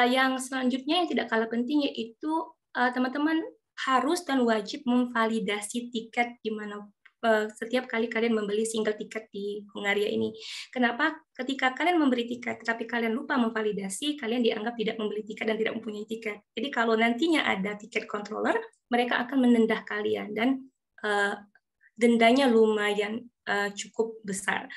Yang selanjutnya yang tidak kalah penting yaitu teman-teman harus dan wajib memvalidasi tiket di mana setiap kali kalian membeli single tiket di Hungaria ini. Kenapa? Ketika kalian memberi tiket tetapi kalian lupa memvalidasi, kalian dianggap tidak membeli tiket dan tidak mempunyai tiket. Jadi kalau nantinya ada tiket controller, mereka akan menendah kalian dan dendanya lumayan cukup besar.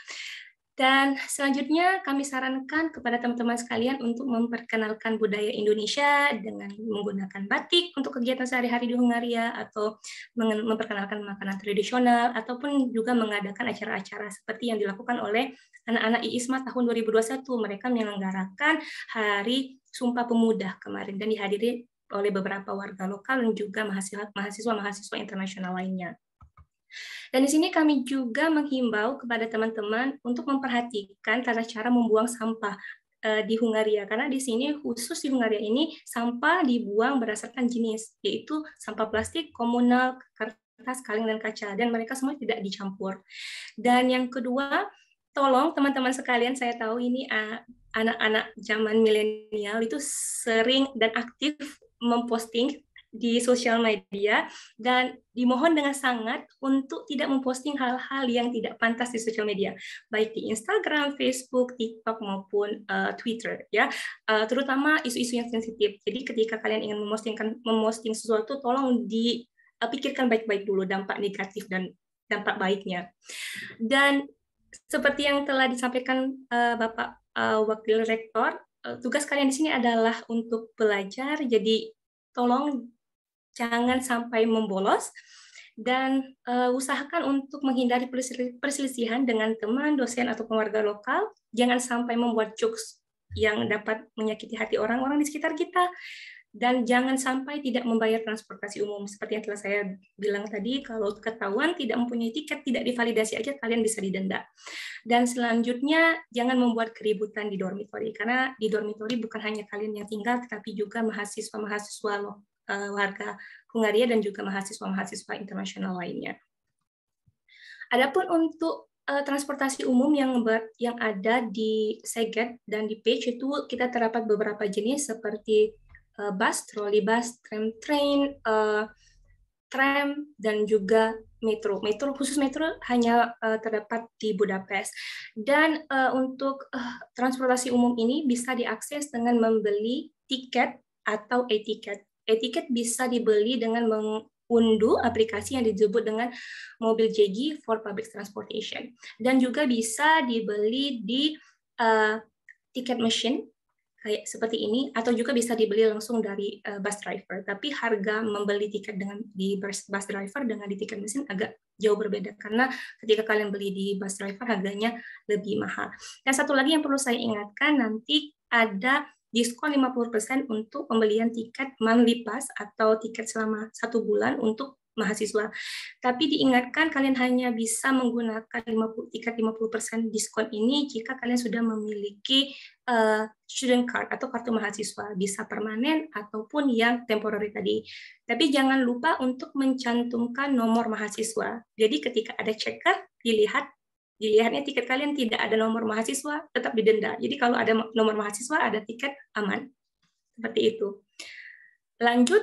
Dan selanjutnya kami sarankan kepada teman-teman sekalian untuk memperkenalkan budaya Indonesia dengan menggunakan batik untuk kegiatan sehari-hari di Hungaria, atau memperkenalkan makanan tradisional, ataupun juga mengadakan acara-acara seperti yang dilakukan oleh anak-anak IISMA tahun 2021. Mereka menyelenggarakan Hari Sumpah Pemuda kemarin dan dihadiri oleh beberapa warga lokal dan juga mahasiswa-mahasiswa internasional lainnya. Dan di sini kami juga menghimbau kepada teman-teman untuk memperhatikan tata cara membuang sampah di Hungaria, karena di sini khusus di Hungaria ini sampah dibuang berdasarkan jenis, yaitu sampah plastik, komunal, kertas, kaleng, dan kaca, dan mereka semua tidak dicampur. Dan yang kedua, tolong teman-teman sekalian, saya tahu ini anak-anak zaman milenial itu sering dan aktif memposting di sosial media, dan dimohon dengan sangat untuk tidak memposting hal-hal yang tidak pantas di sosial media, baik di Instagram, Facebook, TikTok maupun Twitter, ya, terutama isu-isu yang sensitif. Jadi ketika kalian ingin memposting sesuatu, tolong dipikirkan baik-baik dulu dampak negatif dan dampak baiknya. Dan seperti yang telah disampaikan Bapak Wakil Rektor, tugas kalian di sini adalah untuk belajar, jadi tolong jangan sampai membolos, dan usahakan untuk menghindari perselisihan dengan teman, dosen, atau warga lokal. Jangan sampai membuat jokes yang dapat menyakiti hati orang-orang di sekitar kita, dan jangan sampai tidak membayar transportasi umum. Seperti yang telah saya bilang tadi, kalau ketahuan tidak mempunyai tiket, tidak divalidasi aja, kalian bisa didenda. Dan selanjutnya, jangan membuat keributan di dormitori, karena di dormitori bukan hanya kalian yang tinggal, tetapi juga mahasiswa-mahasiswa warga Hungaria dan juga mahasiswa-mahasiswa internasional lainnya. Adapun untuk transportasi umum yang ada di Szeged dan di PAGE itu kita terdapat beberapa jenis seperti bus, trolleybus, tram train, tram, dan juga metro. Khusus metro hanya terdapat di Budapest. Dan untuk transportasi umum ini bisa diakses dengan membeli tiket atau e-tiket. E-tiket bisa dibeli dengan unduh aplikasi yang disebut dengan Mobil JG for Public Transportation. Dan juga bisa dibeli di tiket machine kayak seperti ini, atau juga bisa dibeli langsung dari bus driver. Tapi harga membeli tiket di bus driver dengan di tiket mesin agak jauh berbeda, karena ketika kalian beli di bus driver harganya lebih mahal. Dan satu lagi yang perlu saya ingatkan, nanti ada diskon 50% untuk pembelian tiket monthly pass atau tiket selama 1 bulan untuk mahasiswa. Tapi diingatkan kalian hanya bisa menggunakan tiket 50% diskon ini jika kalian sudah memiliki student card atau kartu mahasiswa, bisa permanen ataupun yang temporary tadi. Tapi jangan lupa untuk mencantumkan nomor mahasiswa. Jadi ketika ada checker, dilihatnya tiket kalian tidak ada nomor mahasiswa, tetap didenda. Jadi kalau ada nomor mahasiswa, ada tiket, aman. Seperti itu. Lanjut,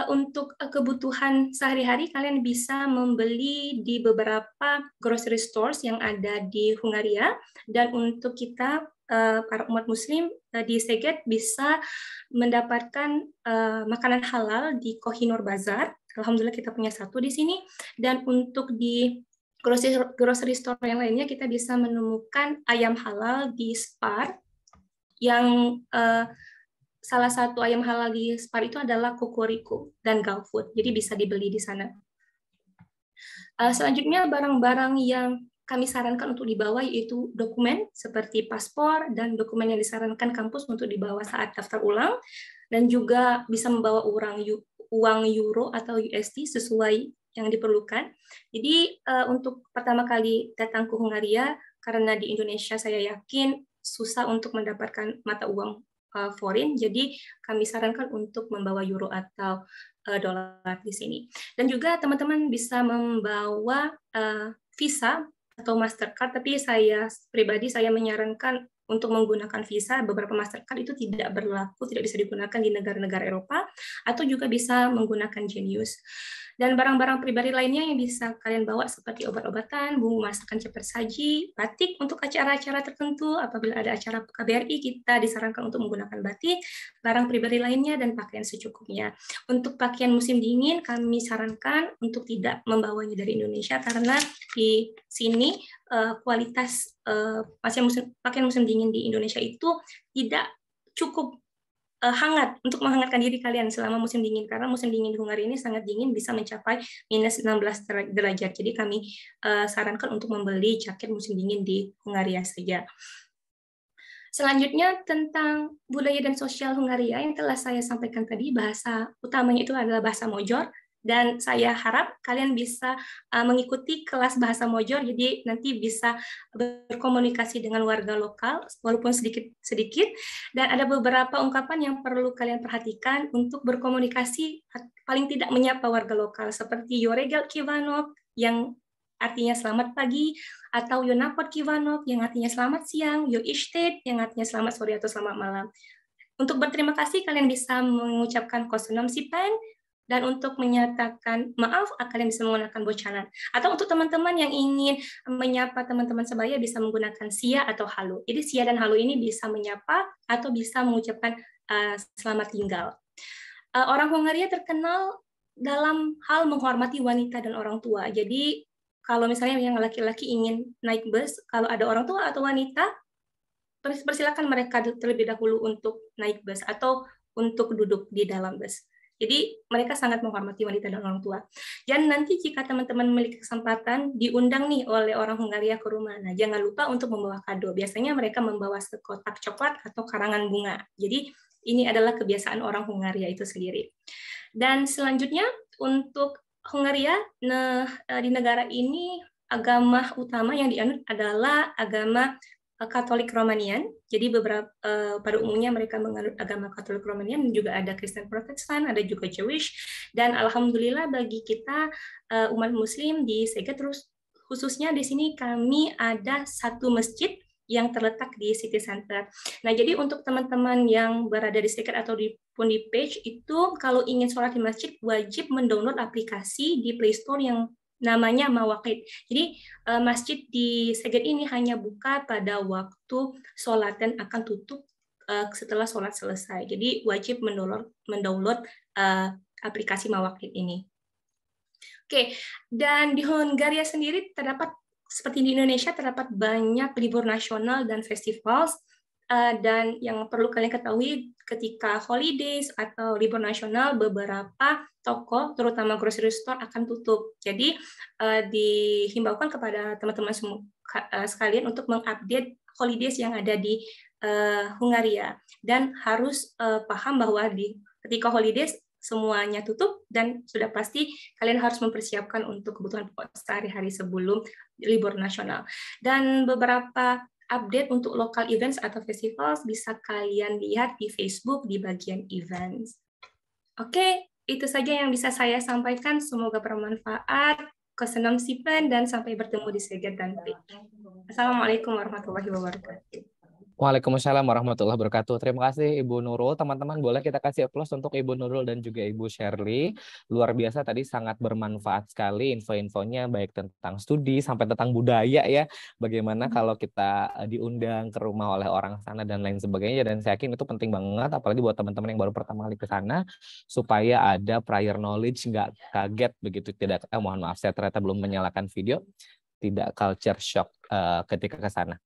untuk kebutuhan sehari-hari, kalian bisa membeli di beberapa grocery stores yang ada di Hungaria. Dan untuk kita, para umat muslim di Szeged, bisa mendapatkan makanan halal di Kohinoor Bazar. Alhamdulillah kita punya satu di sini. Dan untuk di grocery store yang lainnya, kita bisa menemukan ayam halal di Spar, yang salah satu ayam halal di Spar itu adalah Kokoriko dan GoFood, jadi bisa dibeli di sana. Selanjutnya, barang-barang yang kami sarankan untuk dibawa yaitu dokumen seperti paspor dan dokumen yang disarankan kampus untuk dibawa saat daftar ulang, dan juga bisa membawa uang euro atau USD sesuai yang diperlukan. Jadi untuk pertama kali datang ke Hungaria, karena di Indonesia saya yakin susah untuk mendapatkan mata uang foreign, jadi kami sarankan untuk membawa euro atau dolar di sini. Dan juga teman-teman bisa membawa Visa atau Mastercard, tapi saya pribadi menyarankan untuk menggunakan Visa. Beberapa Mastercard itu tidak berlaku, tidak bisa digunakan di negara-negara Eropa, atau juga bisa menggunakan Genius. Dan barang-barang pribadi lainnya yang bisa kalian bawa seperti obat-obatan, bumbu masakan cepat saji, batik untuk acara-acara tertentu. Apabila ada acara KBRI, kita disarankan untuk menggunakan batik, barang pribadi lainnya, dan pakaian secukupnya. Untuk pakaian musim dingin, kami sarankan untuk tidak membawanya dari Indonesia, karena di sini kualitas pakaian musim dingin di Indonesia itu tidak cukup hangat untuk menghangatkan diri kalian selama musim dingin, karena musim dingin di Hungaria ini sangat dingin, bisa mencapai minus 16 derajat. Jadi kami sarankan untuk membeli jaket musim dingin di Hungaria saja. Selanjutnya, tentang budaya dan sosial Hungaria yang telah saya sampaikan tadi, bahasa utamanya itu adalah bahasa Mojor. Dan saya harap kalian bisa mengikuti kelas bahasa Mojor, jadi nanti bisa berkomunikasi dengan warga lokal, walaupun sedikit-sedikit. Dan ada beberapa ungkapan yang perlu kalian perhatikan untuk berkomunikasi, paling tidak menyapa warga lokal, seperti Yoregel Kivanok, yang artinya selamat pagi, atau Yonapot Kivanok, yang artinya selamat siang, Yo Ishtet, yang artinya selamat sore atau selamat malam. Untuk berterima kasih, kalian bisa mengucapkan Kosunom Sipan, dan untuk menyatakan maaf, kalian bisa menggunakan bocanan. Atau untuk teman-teman yang ingin menyapa teman-teman sebaya, bisa menggunakan sia atau halo. Jadi sia dan halo ini bisa menyapa atau bisa mengucapkan selamat tinggal. Orang Hungaria terkenal dalam hal menghormati wanita dan orang tua. Jadi kalau misalnya yang laki-laki ingin naik bus, kalau ada orang tua atau wanita, persilakan mereka terlebih dahulu untuk naik bus atau untuk duduk di dalam bus. Jadi mereka sangat menghormati wanita dan orang tua. Dan nanti jika teman-teman memiliki kesempatan diundang nih oleh orang Hungaria ke rumah, nah jangan lupa untuk membawa kado. Biasanya mereka membawa sekotak coklat atau karangan bunga. Jadi ini adalah kebiasaan orang Hungaria itu sendiri. Dan selanjutnya untuk Hungaria, di negara ini agama utama yang dianut adalah agama Katolik Romanian. Jadi pada umumnya mereka menganut agama Katolik Romanian, dan juga ada Kristen Protestan, ada juga Jewish. Dan alhamdulillah bagi kita umat Muslim di Szeged, terus khususnya di sini kami ada satu masjid yang terletak di City Center. Nah, jadi untuk teman-teman yang berada di Szeged atau di page itu, kalau ingin sholat di masjid wajib mendownload aplikasi di Play Store yang namanya Mawaqit. Jadi masjid di Szeged ini hanya buka pada waktu sholat dan akan tutup setelah sholat selesai. Jadi wajib mendownload aplikasi Mawaqit ini. Oke, dan di Hungaria sendiri terdapat seperti di Indonesia terdapat banyak libur nasional dan festival, dan yang perlu kalian ketahui ketika holidays atau libur nasional beberapa toko terutama grocery store akan tutup. Jadi dihimbaukan kepada teman-teman sekalian untuk mengupdate holidays yang ada di Hungaria dan harus paham bahwa ketika holidays semuanya tutup dan sudah pasti kalian harus mempersiapkan untuk kebutuhan pokok sehari-hari sebelum libur nasional. Dan beberapa update untuk local events atau festival bisa kalian lihat di Facebook di bagian events. Oke, itu saja yang bisa saya sampaikan. Semoga bermanfaat. Kesenam Sipen dan sampai bertemu di Seget dan Pik. Assalamualaikum warahmatullahi wabarakatuh. Waalaikumsalam warahmatullahi wabarakatuh. Terima kasih Ibu Nurul. Teman-teman boleh kita kasih aplaus untuk Ibu Nurul dan juga Ibu Shirley. Luar biasa tadi, sangat bermanfaat sekali info-infonya baik tentang studi sampai tentang budaya ya. Bagaimana kalau kita diundang ke rumah oleh orang sana dan lain sebagainya. Dan saya yakin itu penting banget apalagi buat teman-teman yang baru pertama kali ke sana supaya ada prior knowledge, nggak kaget begitu, tidak mohon maaf saya ternyata belum menyalakan video, tidak culture shock ketika ke sana.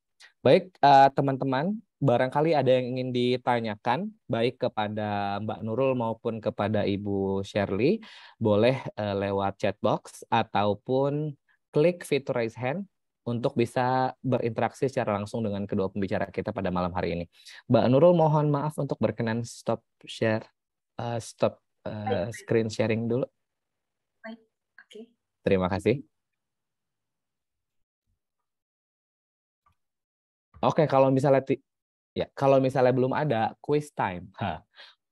Baik, teman-teman, barangkali ada yang ingin ditanyakan, baik kepada Mbak Nurul maupun kepada Ibu Shirley, boleh lewat chat box ataupun klik fitur raise hand untuk bisa berinteraksi secara langsung dengan kedua pembicara kita pada malam hari ini. Mbak Nurul, mohon maaf untuk berkenan stop screen sharing dulu. Baik, oke. Terima kasih. Oke, kalau misalnya belum ada quiz time,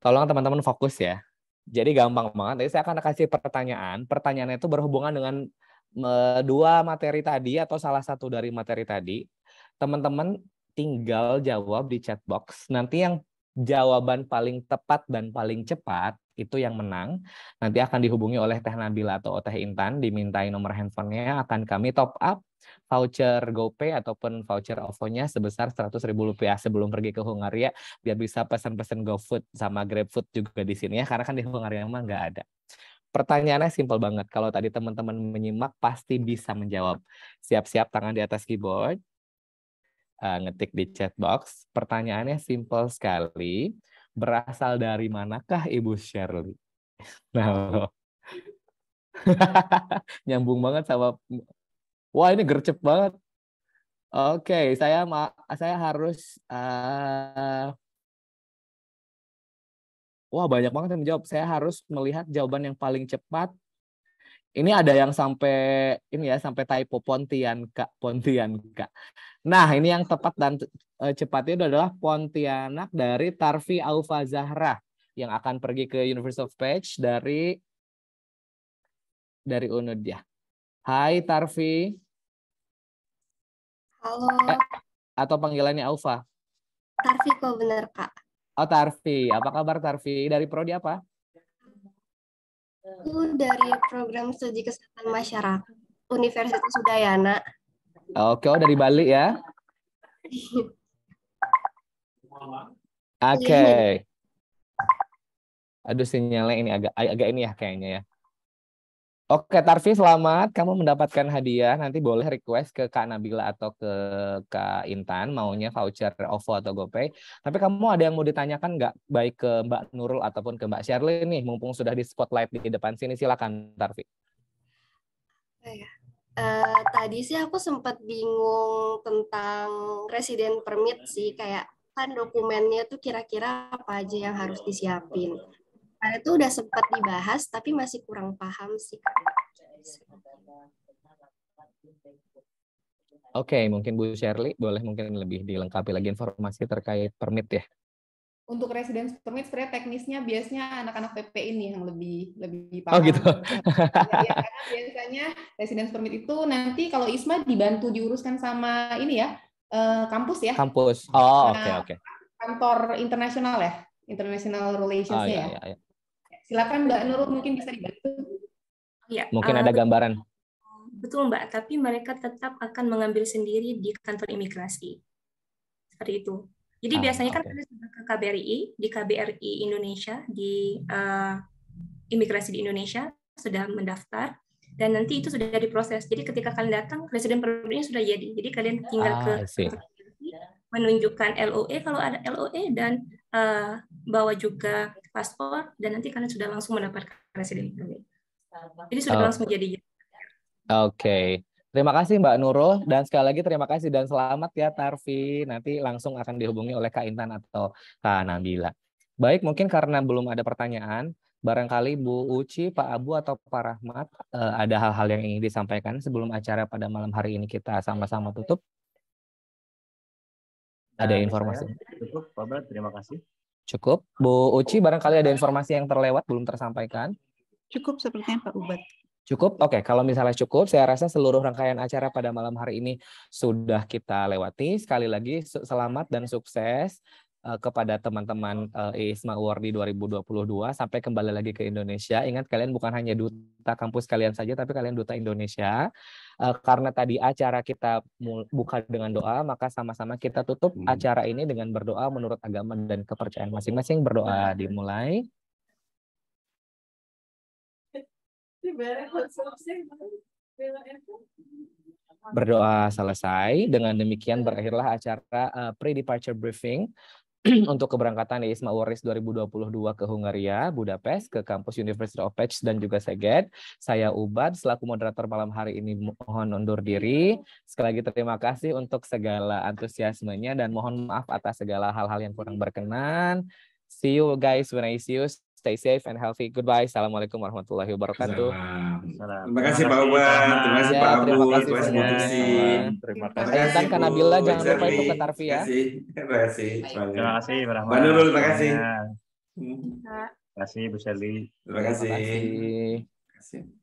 tolong teman-teman fokus ya. Jadi gampang banget. Jadi saya akan kasih pertanyaan. Pertanyaannya itu berhubungan dengan dua materi tadi atau salah satu dari materi tadi. Teman-teman tinggal jawab di chat box. Nanti yang jawaban paling tepat dan paling cepat itu yang menang. Nanti akan dihubungi oleh Teh Nabila atau Teh Intan, dimintai nomor handphonenya, akan kami top up voucher GoPay ataupun voucher OVO-nya sebesar Rp100.000 sebelum pergi ke Hungaria, biar bisa pesan-pesan GoFood sama GrabFood juga di sini ya, karena kan di Hungaria mah nggak ada. Pertanyaannya simpel banget. Kalau tadi teman-teman menyimak pasti bisa menjawab. Siap-siap tangan di atas keyboard. Ngetik di chat box. Pertanyaannya simpel sekali. Berasal dari manakah Ibu Shirley? Nah, nyambung banget sama. Wah, ini gercep banget. Oke, saya harus. Wah, banyak banget yang menjawab. Saya harus melihat jawaban yang paling cepat. Ini ada yang sampai typo Pontianak. Nah, ini yang tepat dan cepat itu adalah Pontianak dari Tarfi Aufa Zahra yang akan pergi ke University of Page dari UNUD ya. Hai Tarfi. Halo. Atau panggilannya Aufa? Tarfi kok bener Kak. Oh Tarfi, apa kabar Tarfi? Dari prodi apa? Aku dari program studi kesehatan masyarakat Universitas Udayana. Oke, dari Bali ya? Oke. Aduh sinyalnya ini agak ini ya kayaknya ya. Oke Tarfi, selamat. Kamu mendapatkan hadiah. Nanti boleh request ke Kak Nabila atau ke Kak Intan maunya voucher OVO atau GoPay. Tapi kamu ada yang mau ditanyakan nggak? Baik ke Mbak Nurul ataupun ke Mbak Shirley nih. Mumpung sudah di spotlight di depan sini. Silakan Tarfi. Tadi sih aku sempat bingung tentang resident permit sih. Kayak kan dokumennya tuh kira-kira apa aja yang harus disiapin. Itu udah sempat dibahas, tapi masih kurang paham sih. Oke, mungkin Bu Shirley boleh mungkin lebih dilengkapi lagi informasi terkait permit ya. Untuk residence permit sebenarnya teknisnya biasanya anak-anak PP ini yang lebih paham. Oh gitu. Ya, karena biasanya residence permit itu nanti kalau ISMA dibantu diuruskan sama ini ya, kampus ya. Kampus. Oh, oke. Kantor internasional ya, international relations-nya ya. Silakan Mbak Nurul mungkin bisa dibantu. Ya, mungkin ada gambaran. Betul Mbak, tapi mereka tetap akan mengambil sendiri di kantor imigrasi. Seperti itu. Jadi biasanya kan kita sudah ke KBRI, di KBRI Indonesia, di imigrasi di Indonesia sudah mendaftar. dan nanti itu sudah diproses. Jadi ketika kalian datang, resident permitnya sudah jadi. Jadi kalian tinggal ke menunjukkan LOE kalau ada LOE dan bawa juga paspor, dan nanti kalian sudah langsung mendapatkan resident permit. Jadi sudah langsung jadi. Oke. Terima kasih Mbak Nurul, dan sekali lagi terima kasih dan selamat ya Tarfi. Nanti langsung akan dihubungi oleh Kak Intan atau Kak Nabila. Baik, mungkin karena belum ada pertanyaan, barangkali Bu Uci, Pak Abu, atau Pak Rahmat ada hal-hal yang ingin disampaikan sebelum acara pada malam hari ini kita sama-sama tutup. Ada informasi? Cukup, Pak Brat, terima kasih. Cukup. Bu Uci, barangkali ada informasi yang terlewat belum tersampaikan? Cukup sepertinya Pak Ubat. Cukup? Oke, kalau misalnya cukup, saya rasa seluruh rangkaian acara pada malam hari ini sudah kita lewati. Sekali lagi, selamat dan sukses kepada teman-teman ISMA Award di 2022. Sampai kembali lagi ke Indonesia. Ingat, kalian bukan hanya duta kampus kalian saja, tapi kalian duta Indonesia. Karena tadi acara kita buka dengan doa, maka sama-sama kita tutup acara ini dengan berdoa menurut agama dan kepercayaan masing-masing. Berdoa dimulai. Berdoa selesai. Dengan demikian berakhirlah acara pre-departure briefing untuk keberangkatan ISMA Award 2022 ke Hungaria, Budapest, ke kampus University of Pécs dan juga Szeged. Saya Ubad, selaku moderator malam hari ini mohon undur diri. Sekali lagi terima kasih untuk segala antusiasmenya dan mohon maaf atas segala hal-hal yang kurang berkenan. See you guys when I see you. Stay safe and healthy. Goodbye. Assalamualaikum warahmatullahi wabarakatuh. Terima kasih Pak Ubad. Terima kasih Pak Abu. Terima kasih semuanya. Terima kasih Kak Nabila. Jangan lupa itu ke Tarfi ya. Terima kasih Pak Rahmat. Mbak Nurul, terima kasih. Terima kasih Bu Shelly. Terima kasih. Terima kasih.